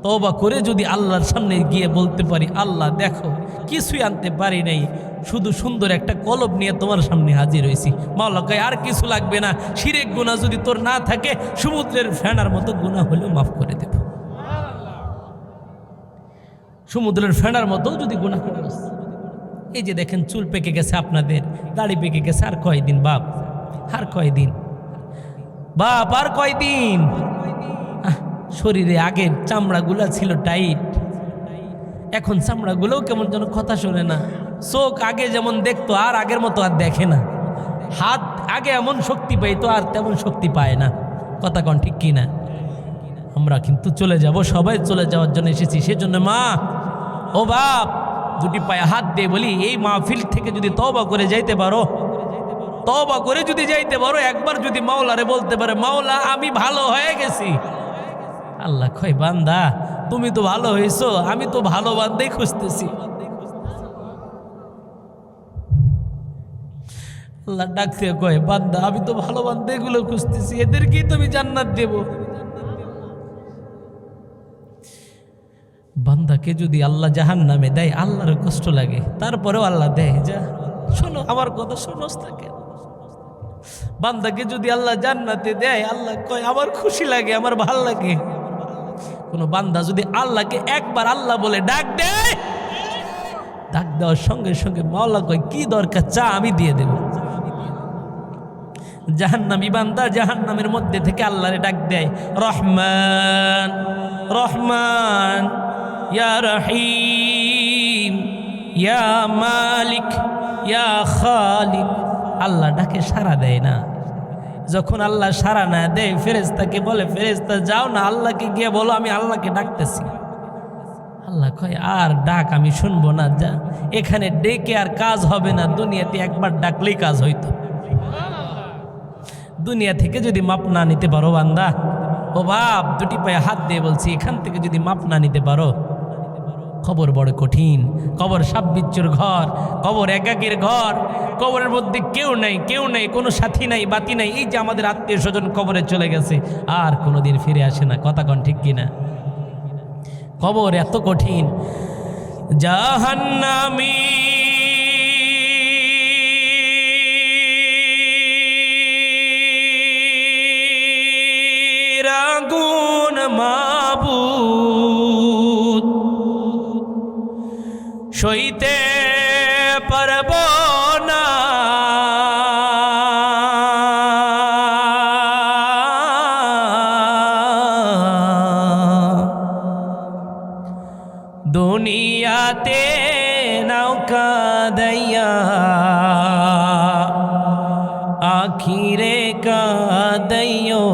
তওবা করে যদি আল্লাহর সামনে গিয়ে বলতে পারি, আল্লাহ দেখো কিছুই আনতে পারি নাই, শুধু সুন্দর একটা কলব নিয়ে তোমার সামনে হাজির হয়েছি। মাওলা কয় আর কিছু লাগবে না, শিরক গুনাহ যদি তোর না থাকে, সমুদ্রের ফেনার মতো গুনাহ হলেও মাফ করে দেব। সমুদ্রের ফেনার মতো যদি গুনাহ করে, এই যে দেখেন চুল পেকে গেছে আপনাদের, দাড়ি পেকে গেছে, আর কয়দিন বাপ, আর কয়দিন বাপ, আর কয়দিন? শরীরে আগের চামড়াগুলা ছিল টাইট, এখন চামড়াগুলোও কেমন যেন কথা শোনে না। চোখ আগে যেমন দেখতো আর আগের মতো আর দেখে না। হাত আগে এমন শক্তি পাইতো আর তেমন শক্তি পায় না। কথা কন ঠিক কি না? আমরা কিন্তু চলে যাব, সবাই চলে যাওয়ার জন্য এসেছি। সেজন্য মা ও বাপ, দুটি পায়ে হাত দিয়ে বলি, এই মাহফিল থেকে যদি তওবা করে যাইতে পারো, তওবা করে যদি যাইতে পারো, একবার যদি মাওলারে বলতে পারে, মাওলা আমি ভালো হয়ে গেছি। আল্লাহ কয় বান্দা তুমি তো ভালো হয়েছো, আমি তো ভালো বান্দাই খুঁজতেছি। আল্লাহ ডাকতে কয় বান্দা আমি তো ভালো বান্দাগুলো খুঁজতেছি, এদেরকেই তুমি জান্নাত দেব। বান্দাকে যদি আল্লাহ জাহান্নামে দেয়, আল্লাহর কষ্ট লাগে, তারপরেও আল্লাহ দেয়। যা শোনো আমার কথা, শোনো থাকে। বান্দাকে যদি আল্লাহ জান্নাতে দেয়, আল্লাহ কয় আমার খুশি লাগে, আমার ভাল লাগে। কোন বান্দা যদি আল্লাহকে একবার আল্লাহ বলে ডাক দেয়, ডাক দেওয়ার সঙ্গে সঙ্গে মাওলা কয় কি দরকার চা, আমি দিয়ে দেব। জাহান্নামী বান্দা জাহান্নামের মধ্যে থেকে আল্লাহরে ডাক দেয়, রহমান রহমান, ইয়া রহিম, ইয়া মালিক, ইয়া খালিক। আল্লাহ ডাকে সাড়া দেয় না। যখন আল্লাহ সাড়া না দেয়, ফেরেশতাকে বলে, ফেরেশতা যাও না আল্লাহকে গিয়ে বলো আমি আল্লাহকে ডাকতেছি। আল্লাহ কয় আর ডাক আমি শুনবো না, যা এখানে ডেকে আর কাজ হবে না, দুনিয়াতে একবার ডাকলেই কাজ হইতো। দুনিয়া থেকে যদি মাপ না নিতে পারো বান্দা, ও বাপ দুটি পায়ে হাত দিয়ে বলছি, এখান থেকে যদি মাপ না নিতে পারো, কবর বড় কঠিন। কবর সাপ বিচ্ছুর ঘর, কবর একাকীর ঘর। কবরের মধ্যে কেউ নাই, কেউ নাই, কোনো সাথী নাই, বাতি নাই। এই যে আমাদের আত্মীয় স্বজন কবরে চলে গেছে, আর কোনোদিন ফিরে আসে না। কথা কন ঠিক কিনা? কবর এত কঠিন। জাহান্নামী আগুন মাবুদ সইতে পারব না, দুনিয়াতে নৌকা দইয়া আখিরে কাঁদাইও